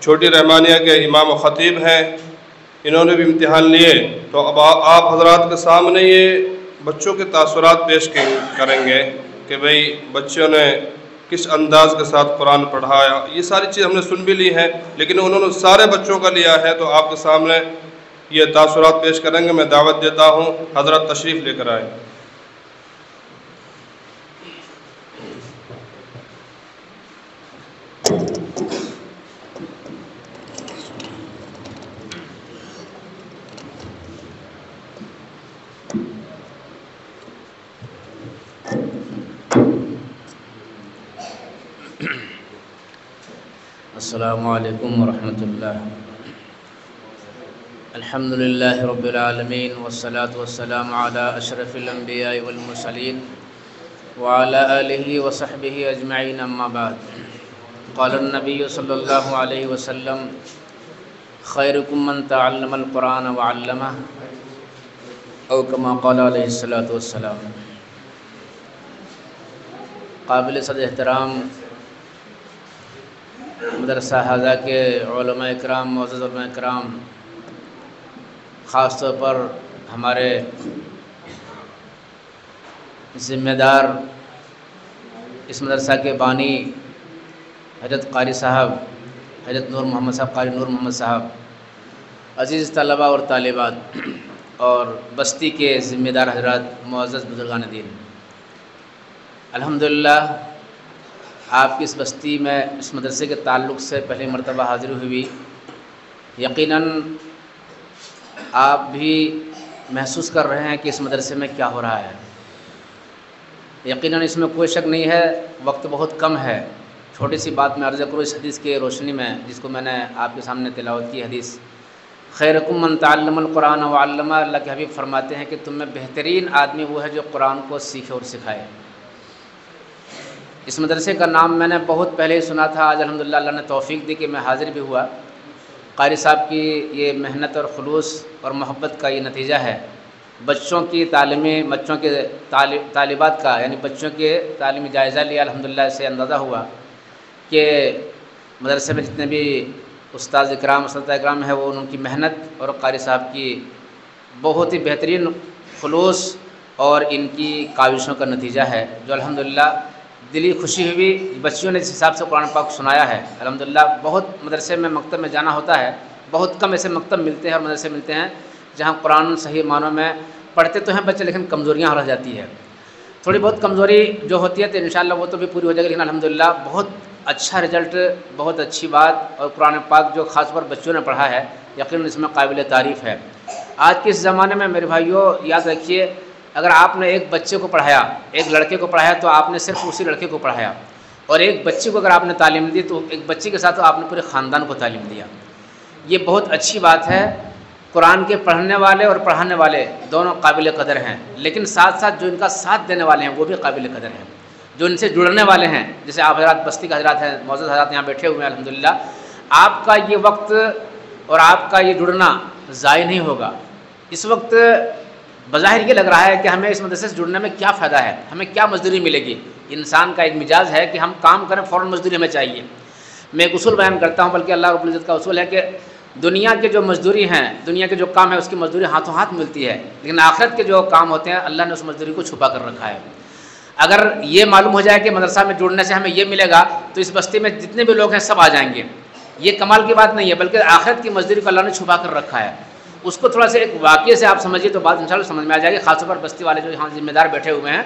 چھوٹی رحمانیہ کے امام و خطیب ہیں، انہوں نے بھی امتحان لیے، تو اب آپ حضرات کے سامنے یہ بچوں کے تاثرات پیش کریں گے کہ بھئی بچوں نے کس انداز کے ساتھ قرآن پڑھایا۔ یہ ساری چیز ہم نے سن بھی لی ہے، لیکن انہوں نے سارے بچوں کا لیا ہے، تو آپ کے سامنے یہ تاثرات پیش کریں گے۔ میں دعوت دیتا ہوں، حضرت تشریف لے کر آئیں۔ السلام علیکم ورحمۃ اللہ۔ الحمد للہ رب العالمین والصلاة والسلام علی اشرف الانبیاء والمرسلین وعلی آلہ وصحبہ اجمعین، اما بعد۔ قال النبی صلی اللہ علیہ وسلم خیرکم من تعلم القرآن وعلمہ، او کما قال علیہ الصلاۃ والسلام۔ قابل صدر احترام مدرسہ ہذا کے علماء اکرام، معزز علماء اکرام، خاص طور پر ہمارے ذمہ دار اس مدرسہ کے بانی حضرت قاری صاحب، حضرت نور محمد صاحب، قاری نور محمد صاحب، عزیز طلبہ اور طالبات، اور بستی کے ذمہ دار حضرات، معزز بزرگان دین، الحمدللہ آپ کی اس بستی میں اس مدرسے کے تعلق سے پہلی مرتبہ حاضری ہوئی۔ یقیناً آپ بھی محسوس کر رہے ہیں کہ اس مدرسے میں کیا ہو رہا ہے۔ یقیناً اس میں کوئی شک نہیں ہے، وقت بہت کم ہے۔ چھوٹی سی بات میں عرض کروں اس حدیث کے روشنی میں، جس کو میں نے آپ کے سامنے تلاوت کی حدیث، خیرکم من تعلم القرآن وعلمہ، اللہ کے حبیب فرماتے ہیں کہ تم میں بہترین آدمی وہ ہے جو قرآن کو سیکھے اور سکھائے۔ اس مدرسے کا نام میں نے بہت پہلے ہی سنا تھا، آج الحمدللہ اللہ نے توفیق دی کہ میں حاضر بھی ہوا۔ قاری صاحب کی یہ محنت اور خلوص اور محبت کا یہ نتیجہ ہے۔ بچوں کی بچوں کے طالبات کا، یعنی بچوں کے تعلیمی جائزہ لیا، الحمدللہ اس سے اندازہ ہوا کہ مدرسے میں جتنے بھی استاد اکرام، اساتذہ اکرام ہیں، وہ ان کی محنت اور قاری صاحب کی بہت ہی بہترین خلوص اور ان کی کاوشوں کا نتیجہ ہے، جو الحمدللہ دلی خوشی ہوئی۔ بچیوں نے جس حساب سے قرآن پاک سنایا ہے، الحمدللہ بہت مدرسے میں مکتب میں جانا ہوتا ہے، بہت کم ایسے مکتب ملتے ہیں اور مدرسے ملتے ہیں جہاں قرآن صحیح معنوں میں پڑھتے تو ہیں بچے، لیکن کمزوریاں رہ جاتی ہے، تھوڑی بہت کمزوری جو ہوتی ہے تو انشاءاللہ وہ تو بھی پوری ہو جائے گی، لیکن الحمدللہ بہت اچھا رزلٹ، بہت اچھی بات، اور قرآن پاک جو خاص پر بچوں نے پڑھا ہے یقیناً اس میں قابل تعریف ہے۔ آج کے اس زمانے میں میرے بھائیوں یاد رکھیے، اگر آپ نے ایک بچے کو پڑھایا، ایک لڑکے کو پڑھایا، تو آپ نے صرف اسی لڑکے کو پڑھایا، اور ایک بچے کو اگر آپ نے تعلیم دی تو ایک بچے کے ساتھ آپ نے پورے خاندان کو تعلیم دیا۔ یہ بہت اچھی بات ہے۔ قرآن کے پڑھنے والے اور پڑھانے والے دونوں قابل قدر ہیں، لیکن ساتھ ساتھ جو ان کا ساتھ دینے والے ہیں وہ بھی قابل قدر ہیں، جو ان سے جڑنے والے ہیں، جیسے آپ حضرات بستی کے حضرات ہیں، معزز حضرات یہاں بیٹھے ہوئے ہیں، الحمدللہ آپ کا یہ وقت اور آپ کا یہ جڑنا ضائع نہیں ہوگا۔ اس وقت بظاہر یہ لگ رہا ہے کہ ہمیں اس مدرسے سے جڑنے میں کیا فائدہ ہے، ہمیں کیا مزدوری ملے گی۔ انسان کا ایک مزاج ہے کہ ہم کام کریں فوراً مزدوری ہمیں چاہیے۔ میں ایک اصول بیان کرتا ہوں، بلکہ اللہ رب العزت کا اصول ہے کہ دنیا کے جو مزدوری ہیں، دنیا کے جو کام ہے اس کی مزدوری ہاتھوں ہاتھ ملتی ہے، لیکن آخرت کے جو کام ہوتے ہیں اللہ نے اس مزدوری کو چھپا کر رکھا ہے۔ اگر یہ معلوم ہو جائے کہ مدرسہ میں جڑنے سے ہمیں یہ ملے گا تو اس بستی میں جتنے بھی لوگ ہیں سب آ جائیں گے، یہ کمال کی بات نہیں ہے، بلکہ آخرت کی مزدوری کو اللہ نے چھپا کر رکھا ہے۔ اس کو تھوڑا سا ایک واقعے سے آپ سمجھیے تو بات انشاءاللہ سمجھ میں آ جائے گی، خاص طور پر بستی والے جو یہاں ذمہ دار بیٹھے ہوئے ہیں،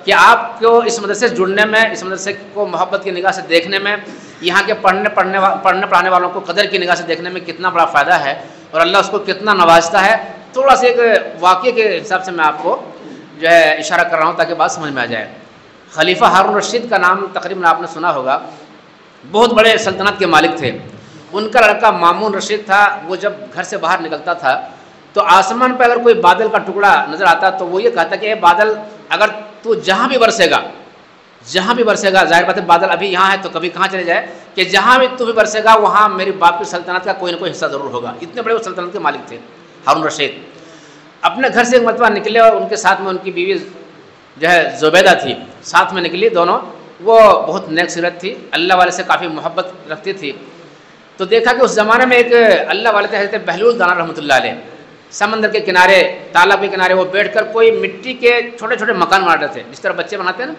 کہ آپ کو اس مدرسے سے جڑنے میں، اس مدرسے کو محبت کی نگاہ سے دیکھنے میں، یہاں کے پڑھنے پڑھانے والوں کو قدر کی نگاہ سے دیکھنے میں کتنا بڑا فائدہ ہے، اور اللہ اس کو کتنا نوازتا ہے۔ تھوڑا سا ایک واقعے کے حساب سے میں آپ کو جو ہے اشارہ کر رہا ہوں تاکہ بات سمجھ میں آ جائے۔ خلیفہ ہارون رشید کا نام تقریباً آپ نے سنا ہوگا، بہت بڑے سلطنت کے مالک تھے۔ ان کا لڑکا مامون رشید تھا، وہ جب گھر سے باہر نکلتا تھا تو آسمان پہ اگر کوئی بادل کا ٹکڑا نظر آتا تو وہ یہ کہتا کہ اے بادل، اگر تو جہاں بھی برسے گا، جہاں بھی برسے گا، ظاہر بات ہے بادل ابھی یہاں ہے تو کبھی کہاں چلے جائے، کہ جہاں بھی تو بھی برسے گا وہاں میری باپ کی سلطنت کا کوئی نہ کوئی حصہ ضرور ہوگا. اتنے بڑے وہ سلطنت کے مالک تھے ہارون رشید. اپنے گھر سے ایک مرتبہ نکلے اور ان کے ساتھ میں ان کی بیوی جو ہے زبیدہ تھی، ساتھ میں نکلی دونوں. وہ بہت نیک سیرت تھی، اللہ والے سے کافی محبت رکھتی تھی. تو دیکھا کہ اس زمانے میں ایک اللہ والے تھے حضرت بہلول دانا رحمۃ اللہ علیہ، سمندر کے کنارے، تالاب کے کنارے وہ بیٹھ کر کوئی مٹی کے چھوٹے چھوٹے مکان بنا رہے تھے جس طرح بچے بناتے ہیں نا.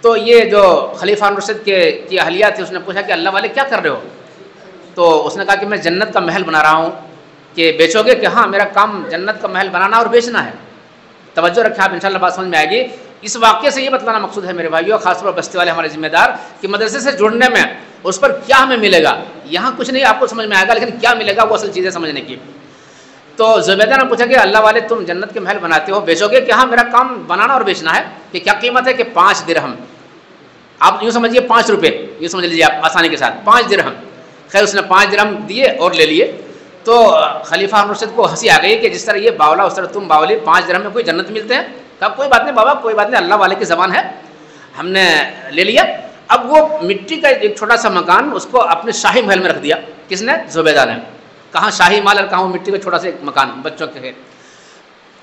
تو یہ جو خلیفہ ہارون رشید کی اہلیہ تھی اس نے پوچھا کہ اللہ والے کیا کر رہے ہو؟ تو اس نے کہا کہ میں جنت کا محل بنا رہا ہوں. کہ بیچو گے؟ کہ ہاں میرا کام جنت کا محل بنانا اور بیچنا ہے. توجہ رکھیں آپ، انشاءاللہ بات سمجھ میں آئے گی. اس واقعے سے یہ بتلانا مقصود ہے میرے بھائیوں، خاص طور پر بستی والے ہمارے ذمہ دار، کہ مدرسے سے جڑنے میں اس پر کیا ہمیں ملے گا. یہاں کچھ نہیں آپ کو سمجھ میں آئے گا، لیکن کیا ملے گا وہ اصل چیزیں سمجھنے کی. تو زبیدہ نے پوچھا کہ اللہ والے تم جنت کے محل بناتے ہو، بیچو گے؟ کہ ہاں میرا کام بنانا اور بیچنا ہے. کہ کیا قیمت ہے؟ کہ 5 درہم. آپ یوں سمجھیے 5 روپے، یوں سمجھ لیجیے آپ آسانی کے ساتھ 5 درہم. خیر اس نے 5 درہم دیے اور لے لیے. تو خلیفہ ہارون رشید کو ہنسی آ گئی کہ جس طرح یہ باولا اس طرح تم باولی، 5 درہم میں کوئی جنت ملتے ہیں؟ کہا کوئی بات نہیں بابا، کوئی بات نہیں، اللہ والے کی زبان ہے، ہم نے لے لیا. اب وہ مٹی کا ایک چھوٹا سا مکان اس کو اپنے شاہی محل میں رکھ دیا. کس نے؟ زبیدہ نے. کہاں شاہی مال اور کہاں وہ مٹی کا چھوٹا سا ایک مکان بچوں کے ہے.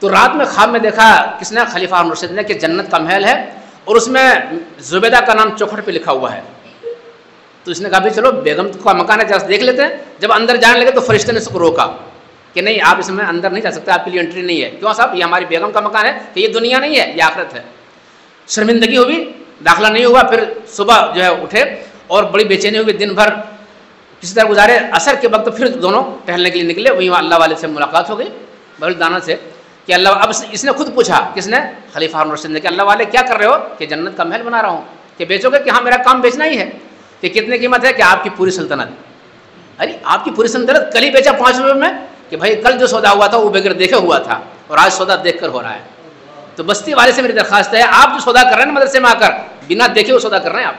تو رات میں خواب میں دیکھا کس نے؟ خلیفہ ہارون رشید نے، کہ جنت کا محل ہے اور اس میں زبیدہ کا نام چوکھٹ پہ لکھا ہوا ہے. تو اس نے کہا بھی چلو بیگم کا مکان ہے جا دیکھ لیتے ہیں. جب اندر جانے لگے تو فرشتے نے اس کو روکا کہ نہیں آپ اس میں اندر نہیں جا سکتے، آپ کے لیے انٹری نہیں ہے. کیوں صاحب؟ یہ ہماری بیگم کا مکان ہے. کہ یہ دنیا نہیں ہے، یہ آخرت ہے. شرمندگی ہوئی، داخلہ نہیں ہوا. پھر صبح جو ہے اٹھے اور بڑی بے چینی ہوئی، دن بھر کسی طرح گزارے. عصر کے وقت پھر دونوں ٹہلنے کے لیے نکلے. وہیں اللہ والے سے ملاقات ہو گئی بہلول دانا سے کہ اللہ. اب اس نے خود پوچھا، کس نے؟ خلیفہ ہارون رشید نے، کہ اللہ والے کیا کر رہے ہو؟ کہ جنت کا محل بنا رہا ہوں. کہ بیچو گے؟ کہ ہاں میرا کام بیچنا ہی ہے. کہ کتنے قیمت ہے؟ کہ آپ کی پوری سلطنت. ارے آپ کی پوری سلطنت کل ہی بیچا 5 روپے میں؟ کہ بھائی کل جو سودا ہوا تھا وہ بغیر دیکھے ہوا تھا اور آج سودا دیکھ کر ہو رہا ہے. تو بستی والے سے میری درخواست ہے، آپ جو سودا کر رہے ہیں مدرسے میں آ کر بنا دیکھے وہ سودا کر رہے ہیں.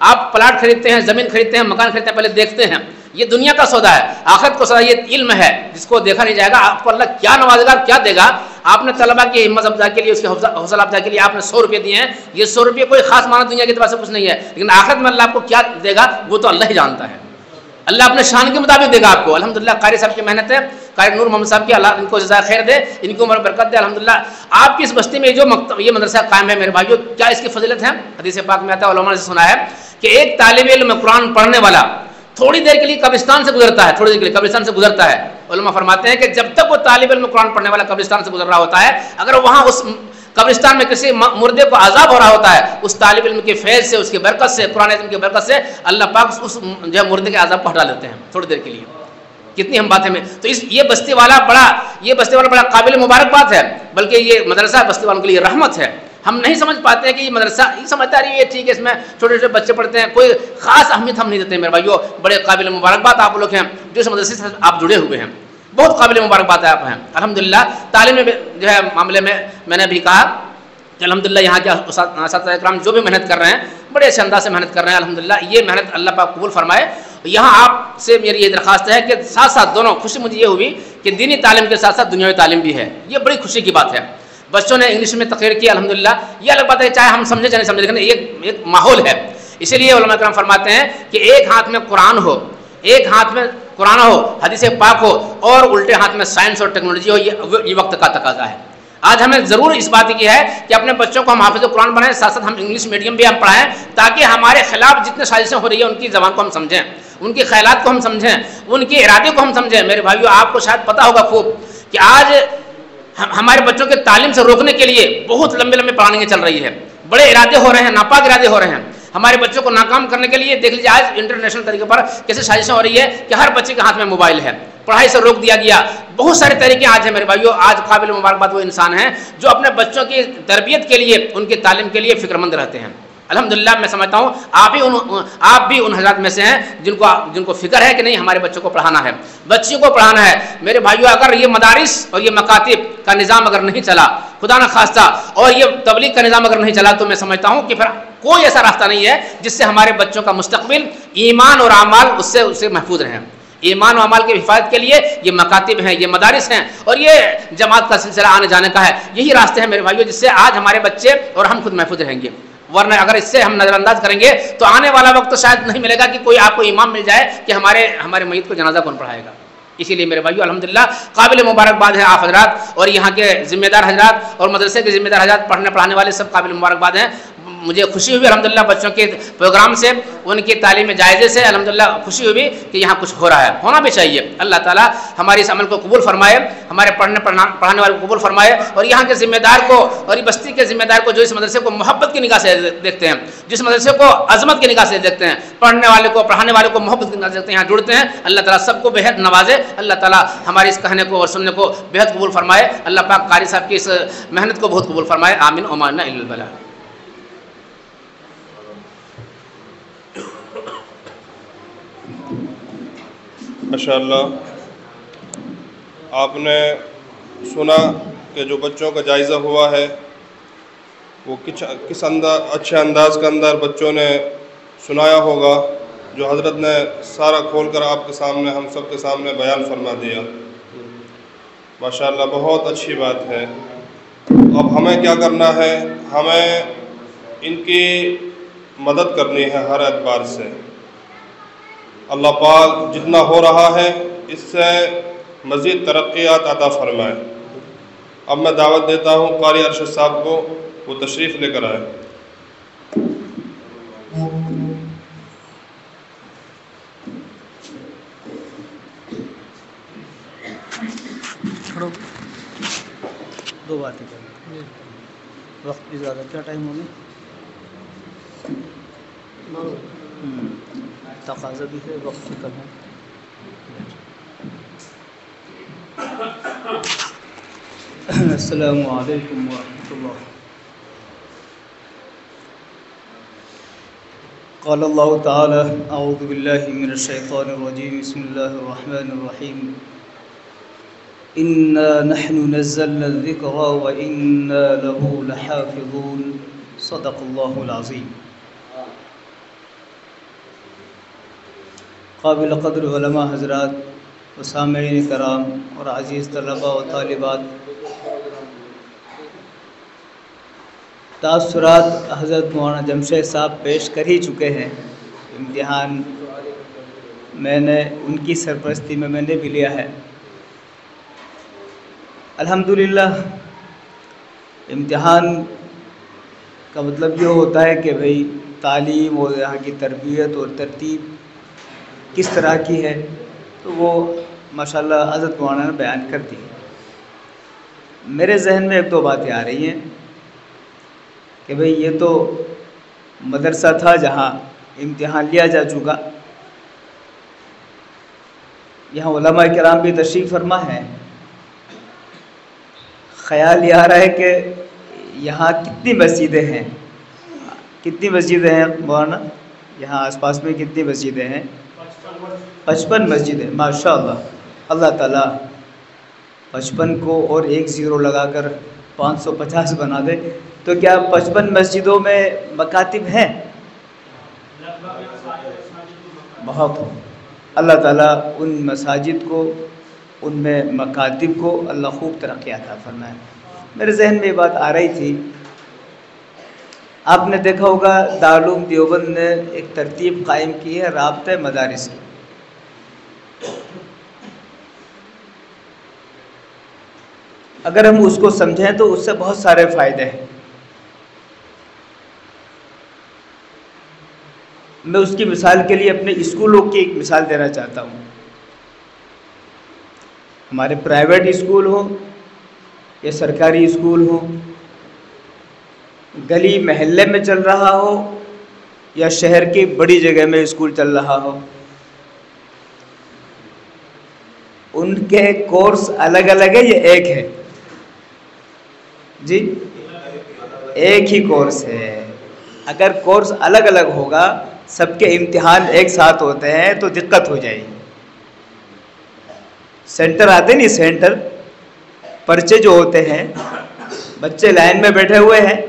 آپ پلاٹ خریدتے ہیں، زمین خریدتے ہیں، مکان خریدتے ہیں، پہلے دیکھتے ہیں. یہ دنیا کا سودا ہے. آخرت کو سودا یہ علم ہے جس کو دیکھا نہیں جائے گا. آپ کو اللہ کیا نوازے گا، کیا دے گا. آپ نے طلبا کی ہمت افزائی کے لیے، اس کی حوصلہ افزائی کے لیے آپ نے 100 روپے دیے ہیں. یہ 100 روپے کوئی خاص معنی دنیا کے اعتبار سے کچھ نہیں ہے، لیکن آخرت میں اللہ آپ کو کیا دے گا وہ تو اللہ ہی جانتا ہے. اللہ اپنے شان کے مطابق دے گا آپ کو. الحمدللہ قاری صاحب کی محنت ہے، قاری نور محمد صاحب کی، اللہ ان کو جزائے خیر دے، ان کو عمر برکت دے. الحمدللہ آپ کی اس بستی میں جو یہ مدرسہ قائم ہے میرے بھائیوں، کیا اس کی فضیلت ہے؟ حدیث پاک میں آتا ہے، علماء نے سنا ہے کہ ایک طالب علم قرآن پڑھنے والا تھوڑی دیر کے لیے قبرستان سے گزرتا ہے. تھوڑی دیر کے لیے قبرستان سے گزرتا ہے. علماء فرماتے ہیں کہ جب تک وہ طالب علم قرآن پڑھنے والا قبرستان سے گزر رہا ہوتا ہے، اگر وہاں اس قبرستان میں کسی مردے کو عذاب ہو رہا ہوتا ہے، اس طالب علم کے فیض سے، اس کی برکت سے، قرآن عظیم کی برکت سے اللہ پاک اس جو ہے مردے کے عذاب کو ہٹا لیتے ہیں تھوڑی دیر کے لیے. کتنی ہم باتیں میں. تو یہ بستی والا بڑا قابل مبارک بات ہے. بلکہ یہ مدرسہ بستی والوں کے لیے رحمت ہے. ہم نہیں سمجھ پاتے ہیں کہ یہ مدرسہ، یہ سمجھتا ہے یہ ٹھیک ہے، اس میں چھوٹے چھوٹے بچے پڑھتے ہیں، کوئی خاص اہمیت ہم نہیں دیتے میرے بھائیو. بڑے قابل مبارک بات آپ لوگ ہیں جو اس مدرسے سے آپ جڑے ہوئے ہیں. بہت قابل مبارک بات ہے آپ ہیں. الحمدللہ تعلیم میں جو ہے معاملے میں نے بھی کہا کہ الحمدللہ یہاں کے اساتذہ اکرام جو بھی محنت کر رہے ہیں بڑے اچھے انداز سے محنت کر رہے ہیں. الحمدللہ یہ محنت اللہ پاک قبول فرمائے. یہاں آپ سے میری یہ درخواست ہے کہ ساتھ ساتھ دونوں، خوشی مجھے یہ ہوئی کہ دینی تعلیم کے ساتھ ساتھ دنیاوی تعلیم بھی ہے. یہ بڑی خوشی کی بات ہے. بچوں نے انگلش میں تقریر کی الحمدللہ. یہ الگ بات ہے چاہے ہم سمجھے چاہے سمجھے، لیکن ایک ماحول ہے. اسی لیے علماء کرام فرماتے ہیں کہ ایک ہاتھ میں قرآن ہو، ایک ہاتھ میں قرآن ہو، حدیث پاک ہو، اور الٹے ہاتھ میں سائنس اور ٹیکنالوجی ہو. یہ وقت کا تقاضا ہے. آج ہمیں ضرور اس بات کی ہے کہ اپنے بچوں کو ہم حافظ قرآن بنائیں، ساتھ ساتھ ہم انگلش میڈیم بھی ہم پڑھائیں، تاکہ ہمارے خلاف جتنے سازشیں ہو رہی ہیں ان کی زبان کو ہم سمجھیں، ان کے خیالات کو ہم سمجھیں، ان کے ارادے کو ہم سمجھیں. میرے بھائیو آپ کو شاید پتہ ہوگا خوب کہ آج ہمارے بچوں کے تعلیم سے روکنے کے لیے بہت لمبے لمبے پلاننگیں چل رہی ہے. بڑے ارادے ہو رہے ہیں، ناپاک ارادے ہو رہے ہیں. ہمارے بچوں کو ناکام کرنے کے لیے دیکھ لیجیے آج انٹرنیشنل طریقے پر کیسے سازشیں ہو رہی ہے کہ ہر بچے کے ہاتھ میں موبائل ہے، پڑھائی سے روک دیا گیا. بہت سارے طریقے آج ہیں میرے بھائیو. آج قابل مبارک بات وہ انسان ہیں جو اپنے بچوں کی تربیت کے لیے، ان کی تعلیم کے لیے فکر مند رہتے ہیں. الحمدللہ میں سمجھتا ہوں آپ بھی ان حضرات میں سے ہیں جن کو فکر ہے کہ نہیں ہمارے بچوں کو پڑھانا ہے، بچیوں کو پڑھانا ہے. میرے بھائیو اگر یہ مدارس اور یہ مکاتب کا نظام اگر نہیں چلا، خدا نہ خواستہ، اور یہ تبلیغ کا نظام اگر نہیں چلا، تو میں سمجھتا ہوں کہ پھر کوئی ایسا راستہ نہیں ہے جس سے ہمارے بچوں کا مستقبل، ایمان اور اعمال اس سے محفوظ رہیں. ایمان و اعمال کی حفاظت کے لیے یہ مکاتب ہیں، یہ مدارس ہیں، اور یہ جماعت کا سلسلہ آنے جانے کا ہے. یہی راستے ہیں میرے بھائیو جس سے آج ہمارے بچے اور ہم خود محفوظ رہیں گے. ورنہ اگر اس سے ہم نظر انداز کریں گے تو آنے والا وقت شاید نہیں ملے گا کہ کوئی آپ کو امام مل جائے کہ ہمارے میت کو جنازہ کون پڑھائے گا. اسی لیے میرے بھائیو الحمدللہ قابل مبارکباد ہے آپ حضرات اور یہاں کے ذمہ دار حضرات اور مدرسے کے ذمہ دار حضرات، پڑھنے پڑھانے والے سب قابل مبارکباد ہیں. مجھے خوشی ہوئی الحمدللہ بچوں کے پروگرام سے، ان کی تعلیم جائزے سے الحمدللہ خوشی ہوئی کہ یہاں کچھ ہو رہا ہے، ہونا بھی چاہیے. اللہ تعالیٰ ہمارے اس عمل کو قبول فرمائے، ہمارے پڑھانے والے کو قبول فرمائے، اور یہاں کے ذمہ دار کو اور یہ بستی کے ذمہ دار کو جو اس مدرسے کو محبت کی نگاہ سے دیکھتے ہیں، جس مدرسے کو عظمت کی نگاہ سے دیکھتے ہیں، پڑھنے والے کو پڑھانے والے کو محبت کی نگاہ سے دیکھتے ہیں، یہاں جڑتے ہیں. اللہ تعالیٰ سب کو بہت نوازے. اللہ تعالیٰ ہمارے اس کہنے کو اور سننے کو بہت قبول فرمائے. اللہ پاک قاری صاحب کی اس محنت کو بہت قبول فرمائے. آمین و ما لنا الا البلاغ. ماشاءاللہ آپ نے سنا کہ جو بچوں کا جائزہ ہوا ہے وہ کس اچھے انداز کے اندر بچوں نے سنایا ہوگا، جو حضرت نے سارا کھول کر آپ کے سامنے ہم سب کے سامنے بیان فرما دیا. ماشاءاللہ بہت اچھی بات ہے. اب ہمیں کیا کرنا ہے؟ ہمیں ان کی مدد کرنی ہے ہر اعتبار سے. اللہ پاک جتنا ہو رہا ہے اس سے مزید ترقیات عطا فرمائے. اب میں دعوت دیتا ہوں قاری ارشد صاحب کو، وہ تشریف لے کر آئے. دو باتیں کریں، وقت بھی زیادہ، کیا ٹائم ہو گیا؟ تقاضا بھی ہے، وقت بھی کم ہے. السلام علیکم ورحمۃ اللہ. قال اللہ تعالی اعوذ باللہ من الشیطان الرجیم بسم اللہ الرحمن الرحیم انا نحن نزلنا الذکر وانا له لحافظون صدق اللہ العظیم. قابل قدر علماء حضرات و سامعین کرام اور عزیز طلباء و طالبات، تاثرات حضرت مولانا جمشید صاحب پیش کر ہی چکے ہیں. امتحان میں نے ان کی سرپرستی میں نے بھی لیا ہے. الحمدللہ امتحان کا مطلب یہ ہوتا ہے کہ بھئی تعلیم اور یہاں کی تربیت اور ترتیب کس طرح کی ہے، تو وہ ماشاءاللہ حضرت مولانا نے بیان کر دی. میرے ذہن میں ایک دو باتیں آ رہی ہیں کہ بھئی یہ تو مدرسہ تھا جہاں امتحان لیا جا چکا، یہاں علماء کرام بھی تشریف فرما ہے. خیال یہ آ رہا ہے کہ یہاں کتنی مسجدیں ہیں؟ کتنی مسجدیں ہیں مولانا؟ یہاں آس پاس میں کتنی مسجدیں ہیں؟ 55 مسجدیں. ماشاء اللہ. اللہ تعالیٰ 55 کو اور ایک زیرو لگا کر 550 بنا دے. تو کیا 55 مسجدوں میں مکاتب ہیں؟ بہت. اللہ تعالیٰ ان مساجد کو، ان میں مکاتب کو اللہ خوب ترقی عطا فرمائے. میرے ذہن میں یہ بات آ رہی تھی، آپ نے دیکھا ہوگا دارالعلوم دیوبند نے ایک ترتیب قائم کی ہے رابطہ مدارس کی. اگر ہم اس کو سمجھیں تو اس سے بہت سارے فائدے ہیں. میں اس کی مثال کے لیے اپنے اسکولوں کی ایک مثال دینا چاہتا ہوں. ہمارے پرائیویٹ اسکول ہوں یا سرکاری اسکول ہوں، گلی محلے میں چل رہا ہو یا شہر کی بڑی جگہ میں اسکول چل رہا ہو، ان کے کورس الگ الگ ہے، یہ ایک ہے جی، ایک ہی کورس ہے. اگر کورس الگ الگ ہوگا، سب کے امتحان ایک ساتھ ہوتے ہیں تو دقت ہو جائے گی. سینٹر آتے نہیں، سینٹر پرچے جو ہوتے ہیں، بچے لائن میں بیٹھے ہوئے ہیں،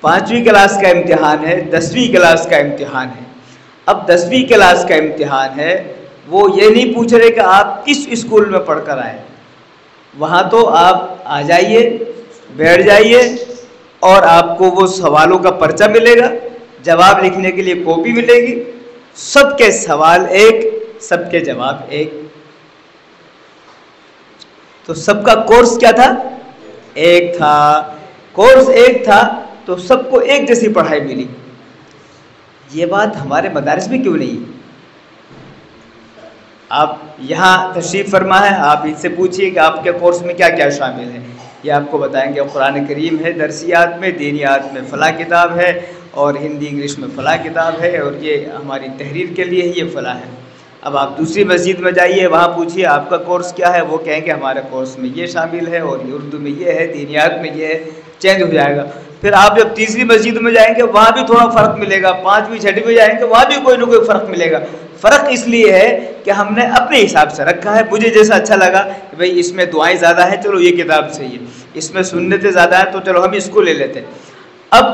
5ویں کلاس کا امتحان ہے، 10ویں کلاس کا امتحان ہے. اب 10ویں کلاس کا امتحان ہے، وہ یہ نہیں پوچھ رہے کہ آپ کس اسکول میں پڑھ کر آئے. وہاں تو آپ آ جائیے، بیٹھ جائیے، اور آپ کو وہ سوالوں کا پرچہ ملے گا، جواب لکھنے کے لیے کاپی ملے گی، سب کے سوال ایک، سب کے جواب ایک. تو سب کا کورس کیا تھا؟ ایک تھا. کورس ایک تھا تو سب کو ایک جیسی پڑھائی ملی. یہ بات ہمارے مدارس میں کیوں نہیں؟ آپ یہاں تشریف فرما ہے، آپ ان سے پوچھیے کہ آپ کے کورس میں کیا کیا شامل ہے. یہ آپ کو بتائیں گے قرآن کریم ہے درسیات میں، دینیات میں فلاں کتاب ہے، اور ہندی انگلش میں فلاں کتاب ہے، اور یہ ہماری تحریر کے لیے یہ فلاں ہے. اب آپ دوسری مسجد میں جائیے، وہاں پوچھیے آپ کا کورس کیا ہے، وہ کہیں گے ہمارے کورس میں یہ شامل ہے، اور یہ اردو میں یہ ہے، دینیات میں یہ ہے، چینج ہو جائے گا. پھر آپ جب تیسری مسجد میں جائیں گے وہاں بھی تھوڑا فرق ملے گا، پانچویں چھٹویں جائیں گے وہاں بھی کوئی نہ کوئی فرق ملے گا. فرق اس لیے ہے کہ ہم نے اپنے حساب سے رکھا ہے. مجھے جیسا اچھا لگا کہ بھئی اس میں دعائیں زیادہ ہیں، چلو یہ کتاب صحیح ہے، اس میں سنتیں زیادہ ہیں تو چلو ہم اس کو لے لیتے ہیں. اب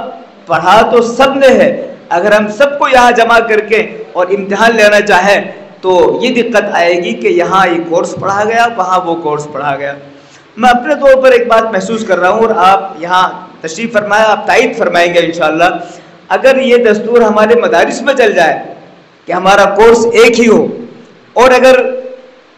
پڑھا تو سب نے ہے، اگر ہم سب کو یہاں جمع کر کے اور امتحان لینا چاہیں تو یہ دقت آئے گی کہ یہاں یہ کورس پڑھا گیا، وہاں وہ کورس پڑھا گیا. میں اپنے طور پر ایک بات محسوس کر رہا ہوں، اور آپ یہاں تشریف فرمایا، آپ تائید فرمائیں گے انشاءاللہ. اگر یہ دستور ہمارے مدارس میں چل جائے کہ ہمارا کورس ایک ہی ہو، اور اگر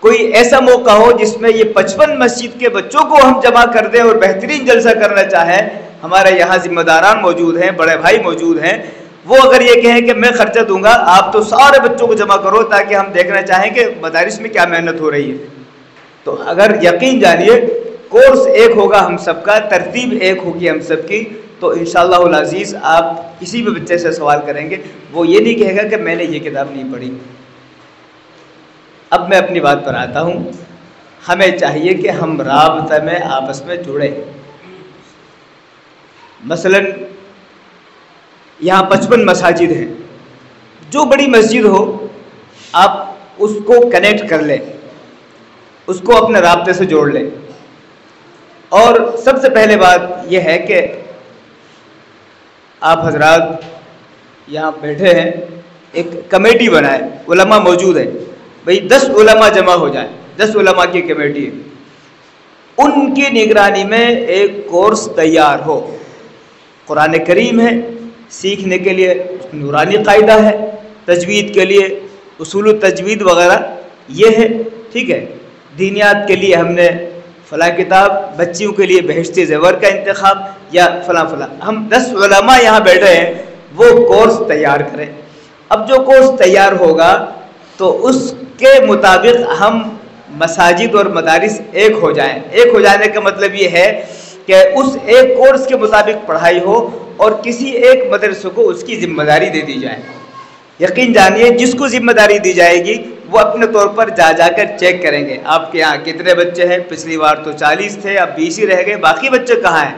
کوئی ایسا موقع ہو جس میں یہ 55 مسجد کے بچوں کو ہم جمع کر دیں اور بہترین جلسہ کرنا چاہیں، ہمارے یہاں ذمہ داران موجود ہیں، بڑے بھائی موجود ہیں، وہ اگر یہ کہیں کہ میں خرچہ دوں گا، آپ تو سارے بچوں کو جمع کرو تاکہ ہم دیکھنا چاہیں کہ مدارس میں کیا محنت ہو رہی ہے. تو اگر یقین جانیے کورس ایک ہوگا ہم سب کا، ترتیب ایک ہوگی ہم سب کی، تو انشاءاللہ العزیز آپ کسی بھی بچے سے سوال کریں گے وہ یہ نہیں کہے گا کہ میں نے یہ کتاب نہیں پڑھی. اب میں اپنی بات پر آتا ہوں. ہمیں چاہیے کہ ہم رابطہ میں آپس میں جڑیں. مثلا یہاں 55 مساجد ہیں، جو بڑی مسجد ہو آپ اس کو کنیکٹ کر لیں، اس کو اپنے رابطے سے جوڑ لیں. اور سب سے پہلے بات یہ ہے کہ آپ حضرات یہاں بیٹھے ہیں، ایک کمیٹی بنائیں، علماء موجود ہیں، بھئی 10 علماء جمع ہو جائیں، 10 علماء کی کمیٹی ہے، ان کی نگرانی میں ایک کورس تیار ہو. قرآن کریم ہے سیکھنے کے لیے، نورانی قاعدہ ہے، تجوید کے لیے اصول التجوید وغیرہ یہ ہے، ٹھیک ہے. دینیات کے لیے ہم نے فلاں کتاب، بچیوں کے لیے بہشتی زیور کا انتخاب، یا فلاں فلاں. ہم 10 علماء یہاں بیٹھے ہیں، وہ کورس تیار کریں. اب جو کورس تیار ہوگا تو اس کے مطابق ہم مساجد اور مدارس ایک ہو جائیں. ایک ہو جانے کا مطلب یہ ہے کہ اس ایک کورس کے مطابق پڑھائی ہو، اور کسی ایک مدرسے کو اس کی ذمہ داری دے دی جائے. یقین جانیے جس کو ذمہ داری دی جائے گی وہ اپنے طور پر جا کر چیک کریں گے آپ کے یہاں کتنے بچے ہیں. پچھلی بار تو 40 تھے، اب 20 ہی رہ گئے، باقی بچے کہاں ہیں؟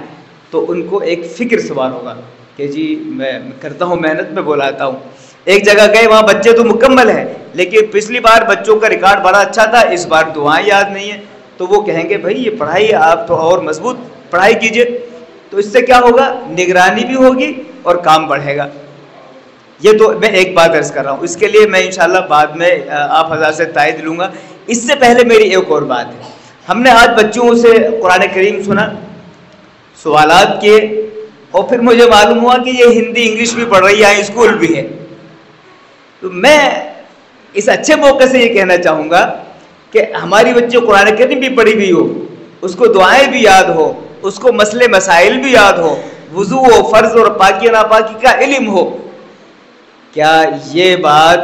تو ان کو ایک فکر سوار ہوگا کہ جی میں کرتا ہوں محنت، میں بلاتا ہوں. ایک جگہ گئے وہاں بچے تو مکمل ہیں، لیکن پچھلی بار بچوں کا ریکارڈ بڑا اچھا تھا، اس بار دعائیں یاد نہیں ہیں. تو وہ کہیں گے بھائی یہ پڑھائی آپ تو اور مضبوط پڑھائی کیجئے. تو اس سے کیا ہوگا؟ نگرانی بھی ہوگی اور کام بڑھے گا. یہ تو میں ایک بات عرض کر رہا ہوں، اس کے لیے میں انشاءاللہ بعد میں آپ حضرات سے تائید لوں گا. اس سے پہلے میری ایک اور بات ہے. ہم نے آج بچوں سے قرآن کریم سنا، سوالات کیے، اور پھر مجھے معلوم ہوا کہ یہ ہندی انگلش بھی پڑھ رہی ہے، اسکول بھی ہے. تو میں اس اچھے موقع سے یہ کہنا چاہوں گا کہ ہماری بچی قرآن کریم بھی پڑھی ہوئی ہو، اس کو دعائیں بھی یاد ہو، اس کو مسئلے مسائل بھی یاد ہو، وضو و فرض اور پاکی و ناپاکی کا علم ہو. کیا یہ بات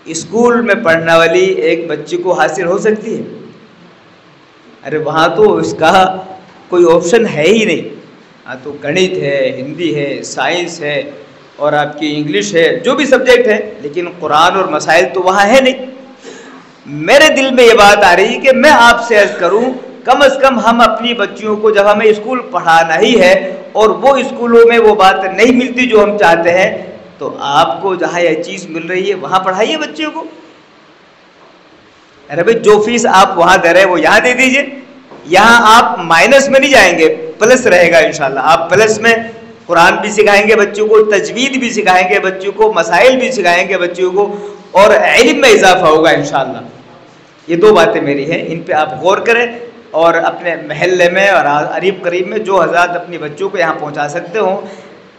اسکول میں پڑھنے والی ایک بچی کو حاصل ہو سکتی ہے؟ ارے وہاں تو اس کا کوئی آپشن ہے ہی نہیں. ہاں تو گణت ہے، ہندی ہے، سائنس ہے، اور آپ کی انگلش ہے، جو بھی سبجیکٹ ہے، لیکن قرآن اور مسائل تو وہاں ہے نہیں. میرے دل میں یہ بات آ رہی کہ میں آپ سے عرض کروں کم از کم ہم اپنی بچیوں کو جب ہمیں اسکول پڑھانا ہی ہے اور وہ اسکولوں میں وہ بات نہیں ملتی جو ہم چاہتے ہیں، تو آپ کو جہاں یہ چیز مل رہی ہے وہاں پڑھائیے بچوں کو. ارے بھائی جو فیس آپ وہاں دے رہے ہیں وہ یہاں دے دیجئے. یہاں آپ مائنس میں نہیں جائیں گے، پلس رہے گا انشاءاللہ. آپ پلس میں قرآن بھی سکھائیں گے بچوں کو، تجوید بھی سکھائیں گے بچوں کو، مسائل بھی سکھائیں گے بچوں کو، اور علم میں اضافہ ہوگا انشاءاللہ. یہ دو باتیں میری ہیں، ان پہ آپ غور کریں. اور اپنے محلے میں اور قریب قریب میں جو حضرات اپنی بچوں کو یہاں پہنچا سکتے ہوں.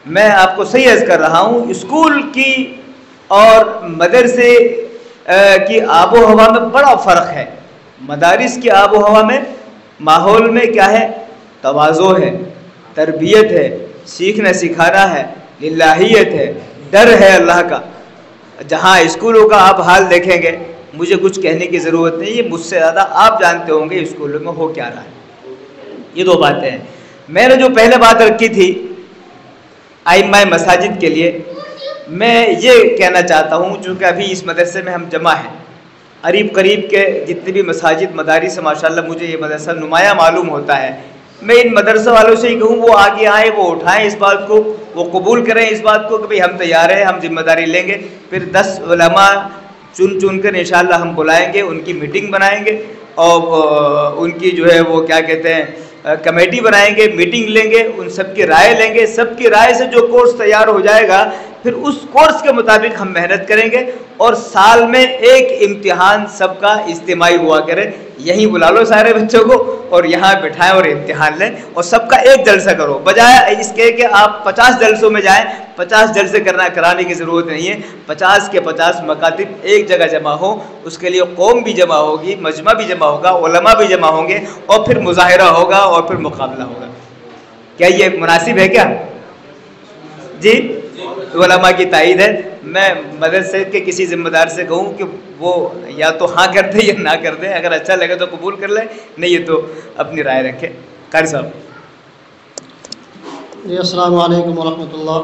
میں آپ کو صحیح عرض کر رہا ہوں, اسکول کی اور مدرسے کی آب و ہوا میں بڑا فرق ہے. مدارس کی آب و ہوا میں ماحول میں کیا ہے, تواضع ہے, تربیت ہے, سیکھنا سکھانا ہے, للہیت ہے, ڈر ہے اللہ کا. جہاں اسکولوں کا آپ حال دیکھیں گے, مجھے کچھ کہنے کی ضرورت نہیں ہے, مجھ سے زیادہ آپ جانتے ہوں گے اسکولوں میں ہو کیا رہا ہے. یہ دو باتیں ہیں. میں نے جو پہلے بات رکھی تھی ائمہ مساجد کے لیے, میں یہ کہنا چاہتا ہوں, چونکہ ابھی اس مدرسے میں ہم جمع ہیں, قریب کے جتنے بھی مساجد مدارس ہیں ماشاءاللہ مجھے یہ مدرسہ نمایاں معلوم ہوتا ہے. میں ان مدرسہ والوں سے ہی کہوں وہ آگے آئیں, وہ اٹھائیں اس بات کو, وہ قبول کریں اس بات کو کہ بھئی ہم تیار ہیں, ہم ذمہ داری لیں گے. پھر 10 علماء چن کر انشاءاللہ ہم بلائیں گے, ان کی میٹنگ بنائیں گے اور ان کی جو ہے وہ کیا کہتے ہیں کمیٹی بنائیں گے, میٹنگ لیں گے, ان سب کی رائے لیں گے. سب کی رائے سے جو کورس تیار ہو جائے گا پھر اس کورس کے مطابق ہم محنت کریں گے, اور سال میں ایک امتحان سب کا اجتماعی ہوا کرے. یہیں بلا لو سارے بچوں کو اور یہاں بٹھائیں اور امتحان لیں, اور سب کا ایک جلسہ کرو, بجائے اس کے کہ آپ 50 جلسوں میں جائیں. 50 جلسے کرانے کی ضرورت نہیں ہے. 50 کے 50 مکاتب ایک جگہ جمع ہو, اس کے لیے قوم بھی جمع ہوگی, مجمع بھی جمع ہوگا, علماء بھی جمع ہوں گے, اور پھر مظاہرہ ہوگا اور پھر مقابلہ ہوگا. کیا یہ مناسب ہے کیا؟ جی, علماء کی تائید ہے. میں مدرسے کے کسی ذمہ دار سے کہوں کہ وہ یا تو ہاں کر دے یا نہ کر دے, اگر اچھا لگے تو قبول کر لیں, نہیں تو اپنی رائے رکھے. قاری صاحب. جی السلام علیکم ورحمۃ اللہ.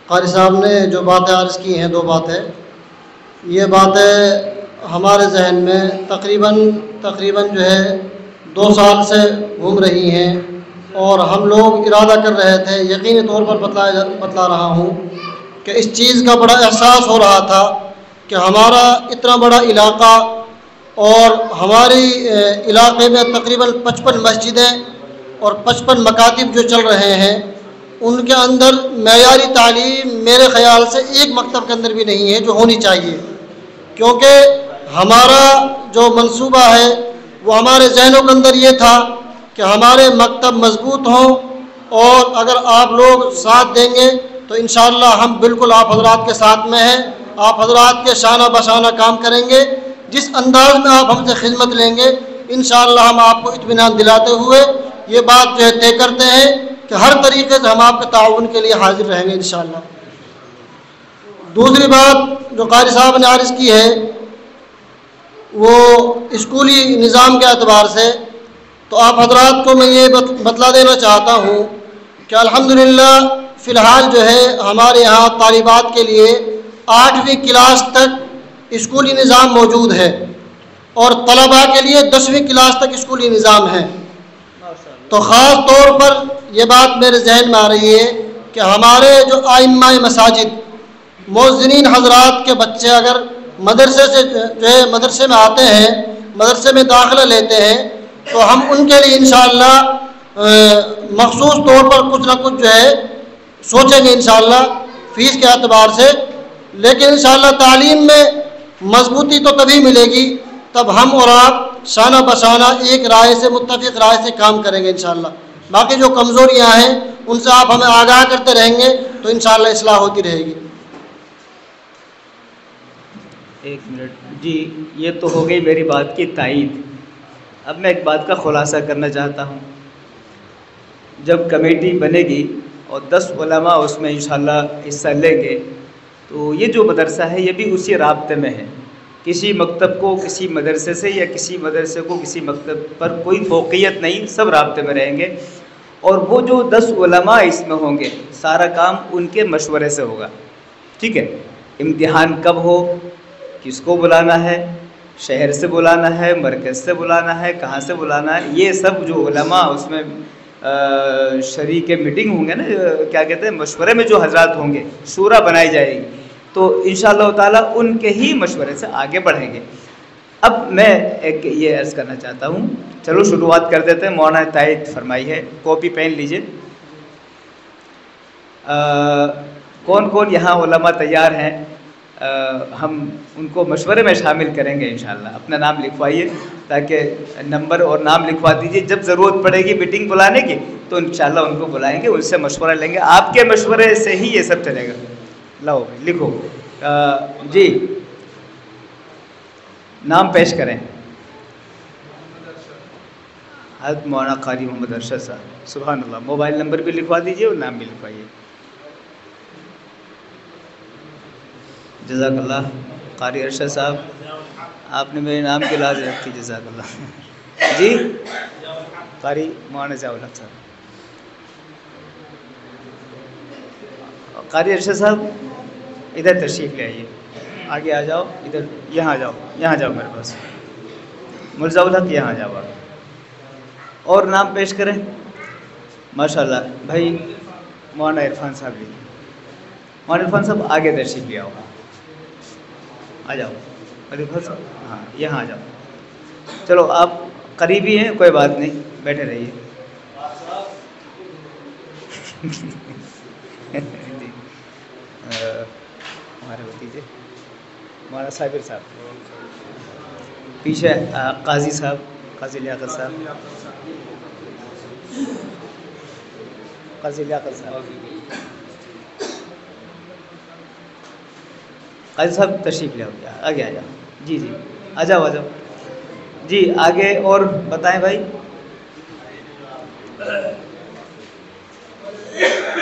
قاری صاحب نے جو باتیں عرض کی ہیں, 2 باتیں, یہ باتیں ہمارے ذہن میں تقریباً جو ہے 2 سال سے گھوم رہی ہیں, اور ہم لوگ ارادہ کر رہے تھے, یقینی طور پر بتلا رہا ہوں کہ اس چیز کا بڑا احساس ہو رہا تھا کہ ہمارا اتنا بڑا علاقہ اور ہماری علاقے میں تقریباً 55 مسجدیں اور 55 مکاتب جو چل رہے ہیں, ان کے اندر معیاری تعلیم میرے خیال سے ایک مکتب کے اندر بھی نہیں ہے جو ہونی چاہیے. کیونکہ ہمارا جو منصوبہ ہے وہ ہمارے ذہنوں کے اندر یہ تھا کہ ہمارے مکتب مضبوط ہوں, اور اگر آپ لوگ ساتھ دیں گے تو انشاءاللہ ہم بالکل آپ حضرات کے ساتھ میں ہیں. آپ حضرات کے شانہ بشانہ کام کریں گے. جس انداز میں آپ ہم سے خدمت لیں گے انشاءاللہ ہم آپ کو اطمینان دلاتے ہوئے یہ بات جو ہے طے کرتے ہیں کہ ہر طریقے سے ہم آپ کے تعاون کے لیے حاضر رہیں گے انشاءاللہ. دوسری بات جو قاری صاحب نے عرض کی ہے وہ اسکولی نظام کے اعتبار سے, تو آپ حضرات کو میں یہ بتلا دینا چاہتا ہوں کہ الحمدللہ فی الحال جو ہے ہمارے یہاں طالبات کے لیے 8ویں کلاس تک اسکولی نظام موجود ہے, اور طلباء کے لیے 10ویں کلاس تک اسکولی نظام ہے. تو خاص طور پر یہ بات میرے ذہن میں آ رہی ہے کہ ہمارے جو ائمہ مساجد مؤذنین حضرات کے بچے اگر مدرسے سے جو ہے مدرسے میں آتے ہیں, مدرسے میں داخلہ لیتے ہیں, تو ہم ان کے لیے انشاءاللہ مخصوص طور پر کچھ نہ کچھ جو ہے سوچیں گے انشاءاللہ فیس کے اعتبار سے. لیکن انشاءاللہ تعلیم میں مضبوطی تو تبھی ملے گی تب ہم اور آپ شانہ بشانہ ایک رائے سے, متفق رائے سے کام کریں گے انشاءاللہ. باقی جو کمزوریاں ہیں ان سے آپ ہمیں آگاہ کرتے رہیں گے تو انشاءاللہ اصلاح ہوتی رہے گی. ایک منٹ جی, یہ تو ہو گئی میری بات کی تائید. اب میں ایک بات کا خلاصہ کرنا چاہتا ہوں. جب کمیٹی بنے گی اور 10 علماء اس میں انشاءاللہ حصہ لیں گے تو یہ جو مدرسہ ہے یہ بھی اسی رابطے میں ہے. کسی مکتب کو کسی مدرسے سے یا کسی مدرسے کو کسی مکتب پر کوئی فوقیت نہیں, سب رابطے میں رہیں گے. اور وہ جو 10 علماء اس میں ہوں گے سارا کام ان کے مشورے سے ہوگا. ٹھیک ہے, امتحان کب ہو, کس کو بلانا ہے, شہر سے بلانا ہے, مرکز سے بلانا ہے, کہاں سے بلانا ہے, یہ سب جو علماء اس میں شریک میٹنگ ہوں گے نا, کیا کہتے ہیں مشورے میں جو حضرات ہوں گے, شورا بنائی جائے گی, تو انشاءاللہ تعالیٰ ان کے ہی مشورے سے آگے بڑھیں گے. اب میں ایک یہ عرض کرنا چاہتا ہوں, چلو شروعات کر دیتے ہیں. مولانا تائید فرمائی ہے, کاپی پین لیجئے. کون کون یہاں علماء تیار ہیں ہم ان کو مشورے میں شامل کریں گے انشاءاللہ. اپنا نام لکھوائیے تاکہ نمبر اور نام لکھوا دیجیے. جب ضرورت پڑے گی میٹنگ بلانے کی تو انشاءاللہ ان کو بلائیں گے, ان سے مشورہ لیں گے. آپ کے مشورے سے ہی یہ سب چلے گا. لاؤ لکھو. جی نام پیش کریں. حضرت مولانا قاری محمد ارشد صاحب. سبحان اللہ. موبائل نمبر بھی لکھوا دیجیے اور نام بھی لکھوائیے. جزاک اللہ. قاری ارشد صاحب آپ نے میرے نام کی لاز رکھی. جزاک اللہ. جی قاری مولانا ضیاء الحق صاحب. قاری ارشد صاحب ادھر تشریف لے آئیے. آگے آ جاؤ. ادھر یہاں جاؤ. یہاں جاؤ میرے پاس. مرزا الحق یہاں جاؤ آپ. اور نام پیش کریں. ماشاء اللہ. بھائی مولانا عرفان صاحب بھی. مولانا عرفان صاحب آگے تشریف لے آؤ. آ جاؤ عرفان صاحب. ہاں یہاں آ جاؤ. چلو آپ قریبی ہیں, کوئی بات نہیں, بیٹھے رہیے. ہمارے بتیجے مولانا صابر صاحب. پیچھے قاضی صاحب, قاضی لیاقت صاحب. قاضی لیاقت صاحب. قاضی صاحب تشریف لے آؤ. آگے آ جاؤ. جی جی آ جاؤ آ جاؤ. جی آگے اور بتائیں بھائی.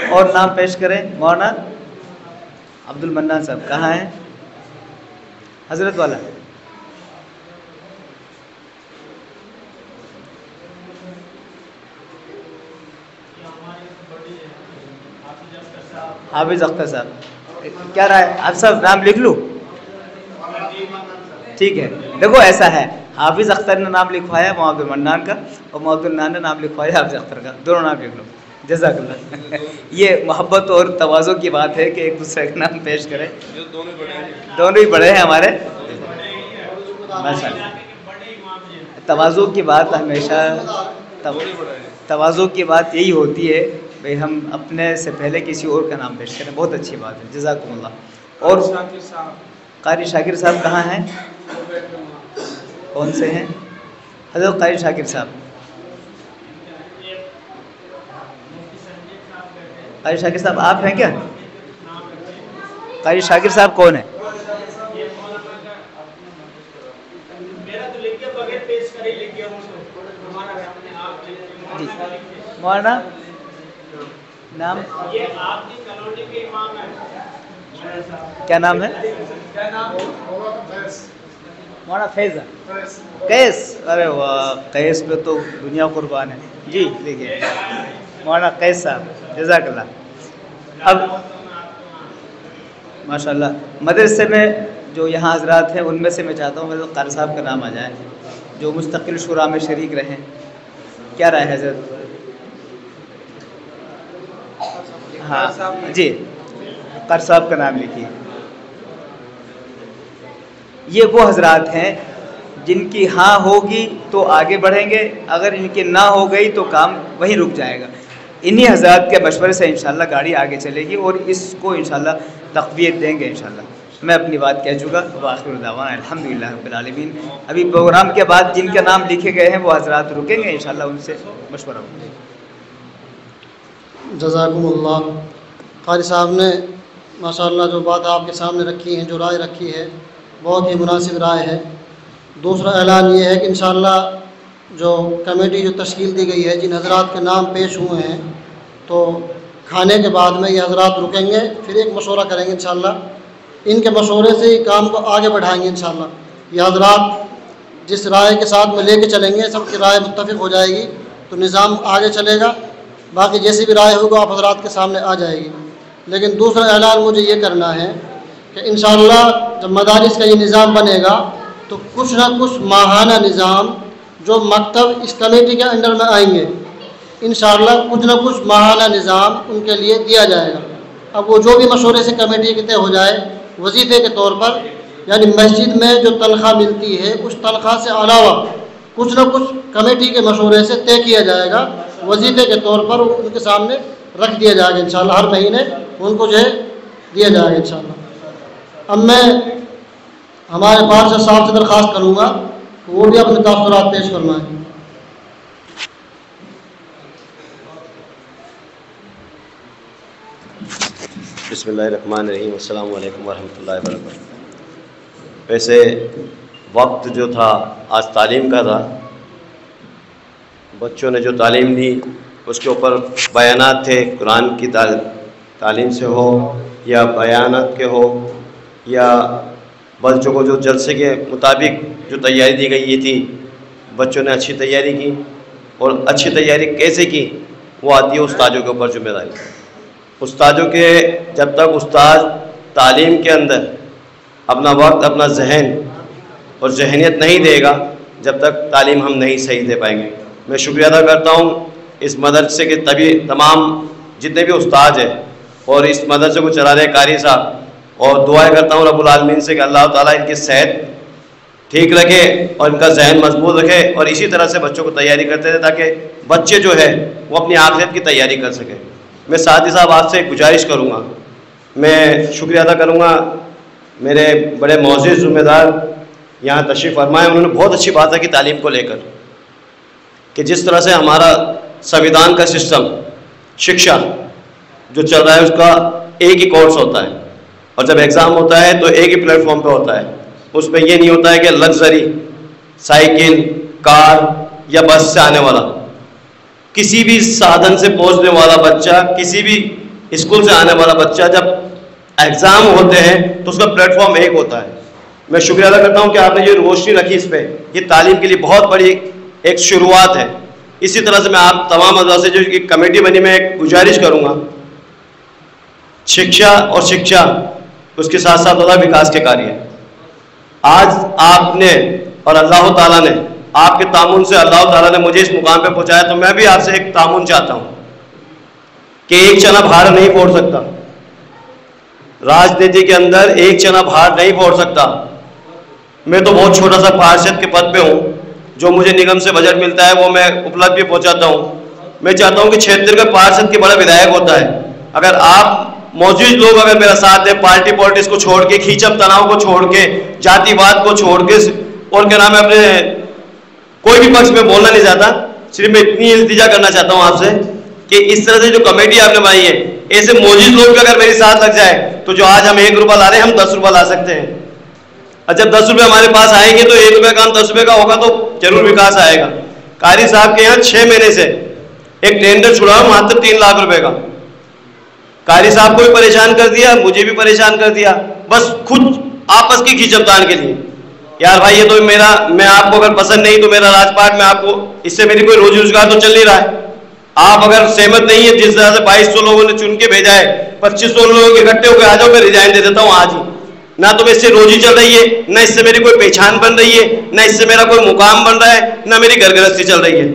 اور نام پیش کریں. مولانا عبد المنان صاحب کہاں ہیں؟ حضرت والا. حافظ اختر صاحب. کیا رائے آپ صاحب نام لکھ لوں؟ ٹھیک ہے. دیکھو ایسا ہے, حافظ اختر نے نام لکھوایا محمد عبد المنان کا, اور محمد النان نے نام لکھوایا حافظ اختر کا. دونوں نام لکھ لو. جزاک اللہ. یہ محبت اور تواضع کی بات ہے کہ ایک دوسرے کا نام پیش کریں. دونوں ہی بڑے ہیں ہمارے. ماشاء اللہ. تواضع کی بات ہمیشہ, تواضع کی بات یہی ہوتی ہے بھئی ہم اپنے سے پہلے کسی اور کا نام پیش کریں. بہت اچھی بات ہے. جزاکم اللہ. اور قاری شاکر صاحب کہاں ہیں؟ کون سے ہیں؟ حضرت قاری شاکر صاحب. قاری شاکر صاحب آپ ہیں کیا؟ قاری شاکر صاحب کون ہیں؟ مولانا نام کیا نام ہے؟ مولانا فیض قیس. ارے واہ, قیس پہ تو دنیا قربان ہے. جی دیکھیے مولانا قیس صاحب. جزاک اللہ. اب ماشاء اللہ مدرسے میں جو یہاں حضرات ہیں ان میں سے میں چاہتا ہوں حضرت قاری صاحب کا نام آ جائے, جو مستقل شورا میں شریک رہیں. کیا رائے حضرت؟ ہاں جی قاری صاحب کا نام لکھیے. یہ وہ حضرات ہیں جن کی ہاں ہوگی تو آگے بڑھیں گے, اگر ان کی نہ ہو گئی تو کام وہیں رک جائے گا. انہی حضرات کے مشورے سے انشاءاللہ گاڑی آگے چلے گی اور اس کو انشاءاللہ تقویت دیں گے انشاءاللہ. میں اپنی بات کہہ چکا. وآخر دعوانا الحمدللہ رب العالمین. ابھی پروگرام کے بعد جن کے نام لکھے گئے ہیں وہ حضرات رکیں گے انشاءاللہ, ان سے مشورہ ہوگا. جزاکم اللہ. قاری صاحب نے ماشاءاللہ جو بات آپ کے سامنے رکھی ہیں, جو رائے رکھی ہے, بہت ہی مناسب رائے ہے. دوسرا اعلان یہ ہے کہ انشاءاللہ جو کمیٹی جو تشکیل دی گئی ہے, جن حضرات کے نام پیش ہوئے ہیں, تو کھانے کے بعد میں یہ حضرات رکیں گے, پھر ایک مشورہ کریں گے انشاءاللہ. ان کے مشورے سے ہی کام کو آگے بڑھائیں گے انشاءاللہ. یہ حضرات جس رائے کے ساتھ میں لے کے چلیں گے, سب کی رائے متفق ہو جائے گی تو نظام آگے چلے گا. باقی جیسی بھی رائے ہوگا آپ حضرات کے سامنے آ جائے گی. لیکن دوسرا اعلان مجھے یہ کرنا ہے کہ انشاءاللہ جب مدارس کا یہ نظام بنے گا تو کچھ نہ کچھ ماہانہ نظام جو مکتب اس کمیٹی کے انڈر میں آئیں گے, انشاءاللہ کچھ نہ کچھ ماہانہ نظام ان کے لیے دیا جائے گا. اب وہ جو بھی مشورے سے کمیٹی کے طے ہو جائے, وظیفے کے طور پر, یعنی مسجد میں جو تنخواہ ملتی ہے اس تنخواہ سے علاوہ کچھ نہ کچھ کمیٹی کے مشورے سے طے کیا جائے گا, وظیفے کے طور پر ان کے سامنے رکھ دیا جائے گا انشاءاللہ. ہر مہینے ان کو جو ہے دیا جائے گا انشاءاللہ. اب میں ہمارے پارشد صاحب سے درخواست کروں گا کہ وہ بھی اپنے تاثرات پیش فرمائیں. بسم اللہ الرحمن الرحیم. السلام علیکم ورحمۃ اللہ وبرکاتہ. ویسے وقت جو تھا آج تعلیم کا تھا. بچوں نے جو تعلیم لی اس کے اوپر بیانات تھے، قرآن کی تعلیم سے ہو یا بیانات کے ہو یا بچوں کو جو جلسے کے مطابق جو تیاری دی گئی یہ تھی. بچوں نے اچھی تیاری کی اور اچھی تیاری کیسے کی وہ آتی ہے استادوں کے اوپر ذمہ داری. استادوں کے جب تک استاد تعلیم کے اندر اپنا وقت اپنا ذہن اور ذہنیت نہیں دے گا جب تک تعلیم ہم نہیں صحیح دے پائیں گے. میں شکریہ ادا کرتا ہوں اس مدرسے کے تمام جتنے بھی استاد ہیں اور اس مدرسے کو چلا رہے قاری صاحب، اور دعائیں کرتا ہوں رب العالمین سے کہ اللہ تعالیٰ ان کی صحت ٹھیک رکھے اور ان کا ذہن مضبوط رکھے اور اسی طرح سے بچوں کو تیاری کرتے رہے تاکہ بچے جو ہے وہ اپنی آخرت کی تیاری کر سکیں. میں ساتھ ہی صاحب آپ سے ایک گزارش کروں گا، میں شکریہ ادا کروں گا میرے بڑے معزز ذمہ دار یہاں تشریف فرمائے. انہوں نے بہت اچھی بات ہے کہ تعلیم کو لے کر کہ جس طرح سے ہمارا سنویدھان کا سسٹم شکشا جو چل رہا ہے اس کا ایک ہی کورس ہوتا ہے اور جب ایگزام ہوتا ہے تو ایک ہی پلیٹ فارم پہ ہوتا ہے. اس میں یہ نہیں ہوتا ہے کہ لگژری سائیکل کار یا بس سے آنے والا کسی بھی سادھن سے پہنچنے والا بچہ کسی بھی اسکول سے آنے والا بچہ جب ایگزام ہوتے ہیں تو اس کا پلیٹ فارم ایک ہوتا ہے. میں شکریہ ادا کرتا ہوں کہ آپ نے یہ روشنی رکھی اس پہ. یہ تعلیم کے لیے بہت بڑی ایک شروعات ہے. اسی طرح سے میں آپ تمام مدرسے جو کمیٹی بنی میں ایک گزارش کروں گا شکشا اور شکشا اس کے ساتھ ساتھ ہوتا ہے وکاس کے کاریہ. آج آپ نے اور اللہ تعالیٰ نے آپ کے تعاون سے اللہ تعالیٰ نے مجھے اس مقام پہ پہنچایا تو میں بھی آپ سے ایک تعاون چاہتا ہوں کہ ایک چنا بھار نہیں پھوڑ سکتا. راجنیتی کے اندر ایک چنا بھار نہیں پھوڑ سکتا. میں تو بہت چھوٹا سا پارشد کے پد پہ ہوں، جو مجھے نگم سے بجٹ ملتا ہے وہ میں اپلبدھ بھی پہنچاتا ہوں. میں چاہتا ہوں کہ چھیتر کا پارشد کے بڑا ودھایک ہوتا ہے. اگر آپ موجود لوگ اگر میرا ساتھ دیں، پارٹی پالیٹکس کو چھوڑ کے، کھینچم تناؤ کو چھوڑ کے، جاتی واد کو چھوڑ کے، اور کیا نام ہے اپنے کوئی بھی پکش میں بولنا نہیں چاہتا، صرف میں اتنی التجا کرنا چاہتا ہوں آپ سے کہ اس طرح سے جو کمیٹی آپ نے بنائی ہے ایسے موجود لوگ بھی اگر میرے ساتھ لگ جائے تو جو آج ہم 1 روپیہ لا رہے ہیں ہم 10 روپیہ لا سکتے ہیں. اور جب 10 روپے ہمارے پاس آئیں گے تو 1 روپے کا ہم 10 روپے کا ہوگا تو ضرور وکاس آئے گا. قاری صاحب کے یہاں 6 مہینے سے ایک ٹینڈر چھڑا ہوا ماتر 3 لاکھ روپے کا. قاری صاحب کو بھی پریشان کر دیا، مجھے بھی پریشان کر دیا، بس خود آپس کی کھینچتان کے لیے. یار بھائی یہ تو میں آپ کو اگر پسند نہیں تو میرا راج پاٹ میں آپ کو اس سے میری کوئی روزی روزگار تو چل نہیں رہا ہے. آپ اگر سہمت نہیں ہے جس طرح سے 2200 لوگوں نے چن کے بھیجا ہے 2500 لوگوں کے اکٹھے ہو کے آ جاؤ میں ریزائن دے دیتا ہوں آج ہی. نہ تو میں اس سے روزی چل رہی ہے، نہ اس سے میری کوئی پہچان بن رہی ہے، نہ اس سے میرا کوئی مقام بن رہا ہے، نہ میری گھر گرہستی چل رہی ہے.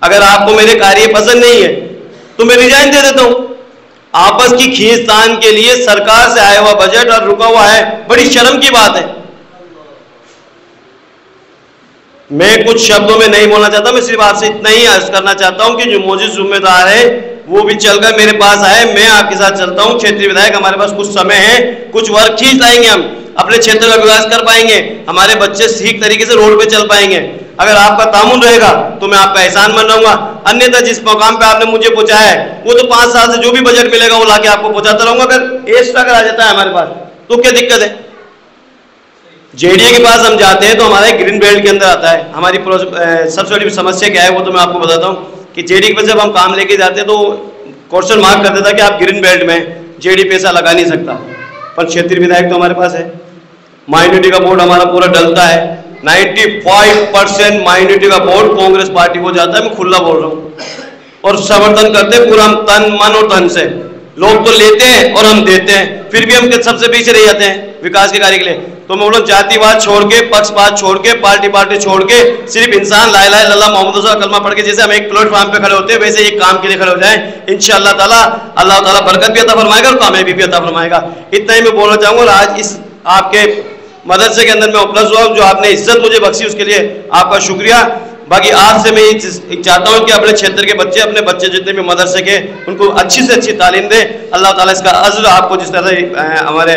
اگر آپ کو میرے کاریہ پسند نہیں ہے تو میں ریزائن دے دیتا ہوں. آپس کی کھینچتان کے لیے سرکار سے آیا ہوا بجٹ اور رکا ہوا ہے، بڑی شرم کی بات ہے. میں کچھ شبدوں میں نہیں بولنا چاہتا، میں صرف آپ سے اتنا ہی عرض کرنا چاہتا ہوں کہ جو موجود ذمہ دار ہے وہ بھی چل کر میرے پاس آئے، میں آپ کے ساتھ چلتا ہوں. چھیتری ودھایک ہمارے پاس کچھ سمے ہے، کچھ ورک کھینچ لائیں گے، ہم اپنے چھیتر کا وکاس کر پائیں گے، ہمارے بچے ٹھیک طریقے سے روڈ پہ چل پائیں گے. اگر آپ کا تعاون رہے گا تو میں آپ کا احسان من رہوں گا. انیتھا جس مقام پہ آپ نے مجھے پہنچایا ہے وہ تو 5 سال سے جو بھی بجٹ ملے گا وہ لا کے آپ کو پہنچاتا رہوں گا. اگر ایکسٹرا اگر آ جاتا ہے ہمارے پاس تو کیا دقت ہے؟ جے ڈی اے کے پاس ہم جاتے ہیں تو ہمارے گرین بیلٹ کے اندر آتا ہے. ہماری سب سے بڑی سمسیا کیا ہے وہ تو میں آپ کو بتاتا ہوں کہ جے ڈی اے کے پاس جب ہم کام لے کے جاتے ہیں تو کوشچن مارک کر دیتا کہ آپ گرین بیلٹ میں جے ڈی پیسہ لگا نہیں سکتا. پر چھیتری ودھایک تو ہمارے پاس ہے. مائنورٹی کا ووٹ ہمارا پورا ڈلتا ہے. 95% مائنورٹی کا ووٹ کانگریس پارٹی کو جاتا ہے. میں کھلا بول رہا ہوں اور سمرتھن کرتے ہیں پورا تن من اور دھن سے. لوگ تو لیتے ہیں اور ہم دیتے ہیں، پھر بھی ہم سب سے پیچھے رہ جاتے ہیں وکاس کے کاریہ کے لیے. تو میں بولوں جاتی بات چھوڑ کے، پکش بات چھوڑ کے، پارٹی چھوڑ کے صرف انسان لا الہ الا اللہ محمد رسول اللہ کلمہ پڑھ کے جیسے ہم ایک پلیٹ فارم پہ کھڑے ہوتے ہیں ویسے ایک کام کے لیے کھڑے ہو جائیں. انشاءاللہ تعالیٰ اللہ تعالیٰ برکت بھی عطا فرمائے گا اور کامیابی بھی عطا فرمائے گا. اتنا ہی میں بولنا چاہوں گا. اور آج اس آپ کے مدرسے کے اندر میں اپلبدھ ہوا ہوں، جو آپ نے عزت مجھے بخشی اس کے لیے آپ کا شکریہ. باقی آپ سے میں یہ چاہتا ہوں کہ اپنے چھیتر کے بچے، اپنے بچے جتنے بھی مدرسے کے، ان کو اچھی سے اچھی تعلیم دیں. اللہ تعالیٰ اس کا اجر آپ کو جس طرح سے ہمارے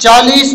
40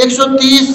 130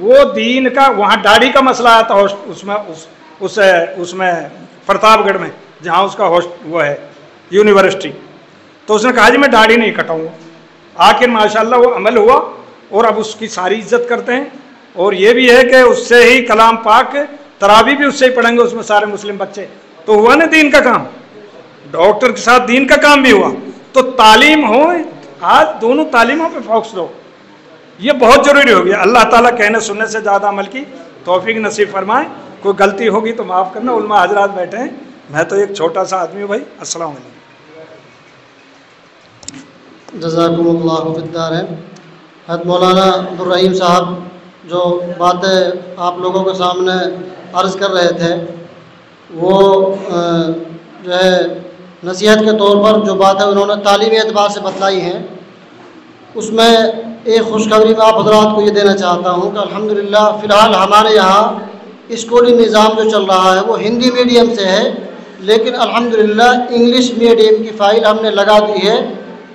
وہ دین کا وہاں داڑھی کا مسئلہ آیا تھا اس میں پرتاپ گڑھ میں جہاں اس کا وہ ہے یونیورسٹی، تو اس نے کہا جی میں داڑھی نہیں کٹاؤں گا، آخر ماشاءاللہ وہ عمل ہوا اور اب اس کی ساری عزت کرتے ہیں، اور یہ بھی ہے کہ اس سے ہی کلام پاک تراویح بھی اس سے ہی پڑھیں گے اس میں سارے مسلم بچے، تو ہوا نا دین کا کام، ڈاکٹر کے ساتھ دین کا کام بھی ہوا۔ تو تعلیم ہو، آج دونوں تعلیموں پہ فوکس دو، یہ بہت ضروری ہو گیا۔ اللہ تعالیٰ کہنے سننے سے زیادہ عمل کی توفیق نصیب فرمائے۔ کوئی غلطی ہوگی تو معاف کرنا، علماء حضرات بیٹھے ہیں، میں تو ایک چھوٹا سا آدمی ہوں بھائی۔ السلام علیکم۔ جزاکم اللہ فی الدارین۔ حضرت مولانا عبدالرحیم صاحب جو باتیں آپ لوگوں کے سامنے عرض کر رہے تھے، وہ جو ہے نصیحت کے طور پر جو باتیں انہوں نے تعلیمی اعتبار سے بتلائی ہیں، اس میں ایک خوشخبری میں آپ حضرات کو یہ دینا چاہتا ہوں کہ الحمدللہ فی الحال ہمارے یہاں اسکولی نظام جو چل رہا ہے وہ ہندی میڈیم سے ہے، لیکن الحمدللہ انگلش میڈیم کی فائل ہم نے لگا دی ہے،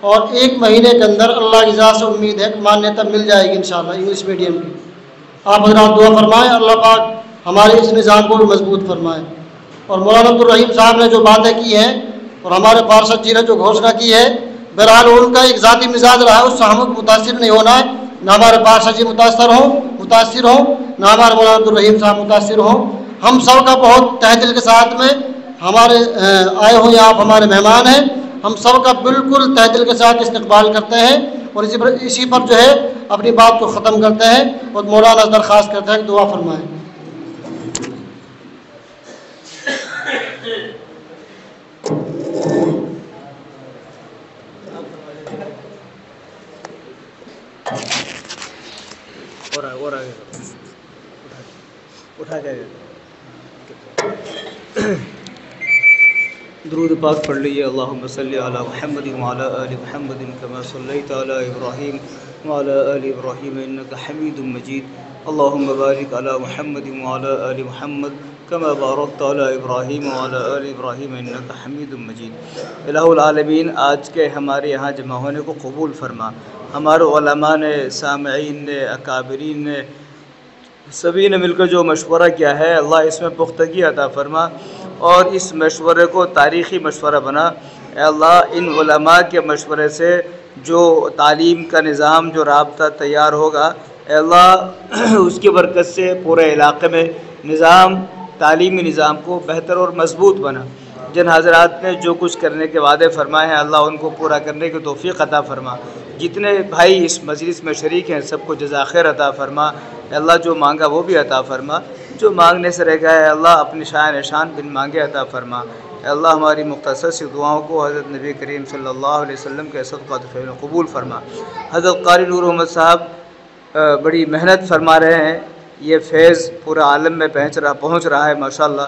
اور 1 مہینے کے اندر اللہ کی ذات سے امید ہے کہ مانیتا مل جائے گی انشاءاللہ انگلش میڈیم کی۔ آپ حضرات دعا فرمائیں، اللہ پاک ہمارے اس نظام کو بھی مضبوط فرمائیں۔ اور مولانا عبدالرحیم صاحب نے جو باتیں کی ہیں اور ہمارے پارشد جی نے جو گھوشنا کی ہے، بہرحال ان کا ایک ذاتی مزاج رہا ہے، اس سے ہم متاثر نہیں ہونا ہے، نہ ہمارے پارشد جی متاثر ہوں، نہ ہمارے مولانا عبدالرحیم صاحب متاثر ہوں۔ ہم سب کا بہت تہ دل کے ساتھ میں ہمارے آئے ہوئے آپ ہمارے مہمان ہیں، ہم سب کا بالکل تہ دل کے ساتھ استقبال کرتے ہیں، اور اسی پر جو ہے اپنی بات کو ختم کرتے ہیں، اور مولانا درخواست کرتے ہیں کہ دعا فرمائیں۔ درود پاک پڑھ لیجیے۔ اللہم صلی علی محمد وعلی آل محمد کما صلیت علی ابراہیم وعلی آل ابراہیم انک حمید مجید۔ اللہم بارک علی محمد وعلی آل محمد کما بارکت علی ابراہیم وعلی آل ابراہیم انک حمید مجید۔ الہ العالمین، آج کے ہمارے یہاں جمع ہونے کو قبول فرما۔ ہمارے علماء نے، سامعین نے، اکابرین نے، سبھی نے مل کر جو مشورہ کیا ہے، اللہ اس میں پختگی عطا فرما، اور اس مشورے کو تاریخی مشورہ بنا۔ اے اللہ ان علماء کے مشورے سے جو تعلیم کا نظام، جو رابطہ تیار ہوگا، اے اللہ اس کی برکت سے پورے علاقے میں تعلیمی نظام کو بہتر اور مضبوط بنا۔ جن حضرات نے جو کچھ کرنے کے وعدے فرمائے ہیں، اللہ ان کو پورا کرنے کی توفیق عطا فرما۔ جتنے بھائی اس مجلس میں شریک ہیں سب کو جزا خیر عطا فرما۔ اے اللہ جو مانگا وہ بھی عطا فرما، جو مانگنے سے رہ گیا ہے اللہ اپنی شاہ نشان بن مانگے عطا فرما۔ اے اللہ ہماری مختصر سی دعاؤں کو حضرت نبی کریم صلی اللہ علیہ وسلم کے صدقات و فعل قبول فرما۔ حضرت قاری نور محمد صاحب بڑی محنت فرما رہے ہیں، یہ فیض پورا عالم میں پہنچ رہا ہے ماشاءاللہ۔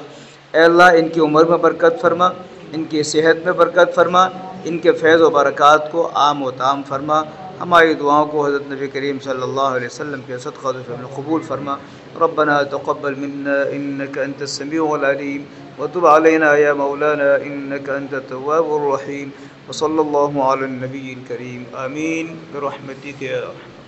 اے اللہ ان کی عمر میں برکت فرما، ان کی صحت میں برکت فرما، ان کے فیض و برکات کو عام و تام فرما۔ ہماری دعاؤں کو حضرت نبی کریم صلی اللہ علیہ وسلم کے صدقات و فعل قبول فرما۔ ربنا تقبل منا انك انت السميع العليم وتب علينا يا مولانا انك انت التواب الرحيم وصلى الله على النبي الكريم آمين برحمتك يا رحمن۔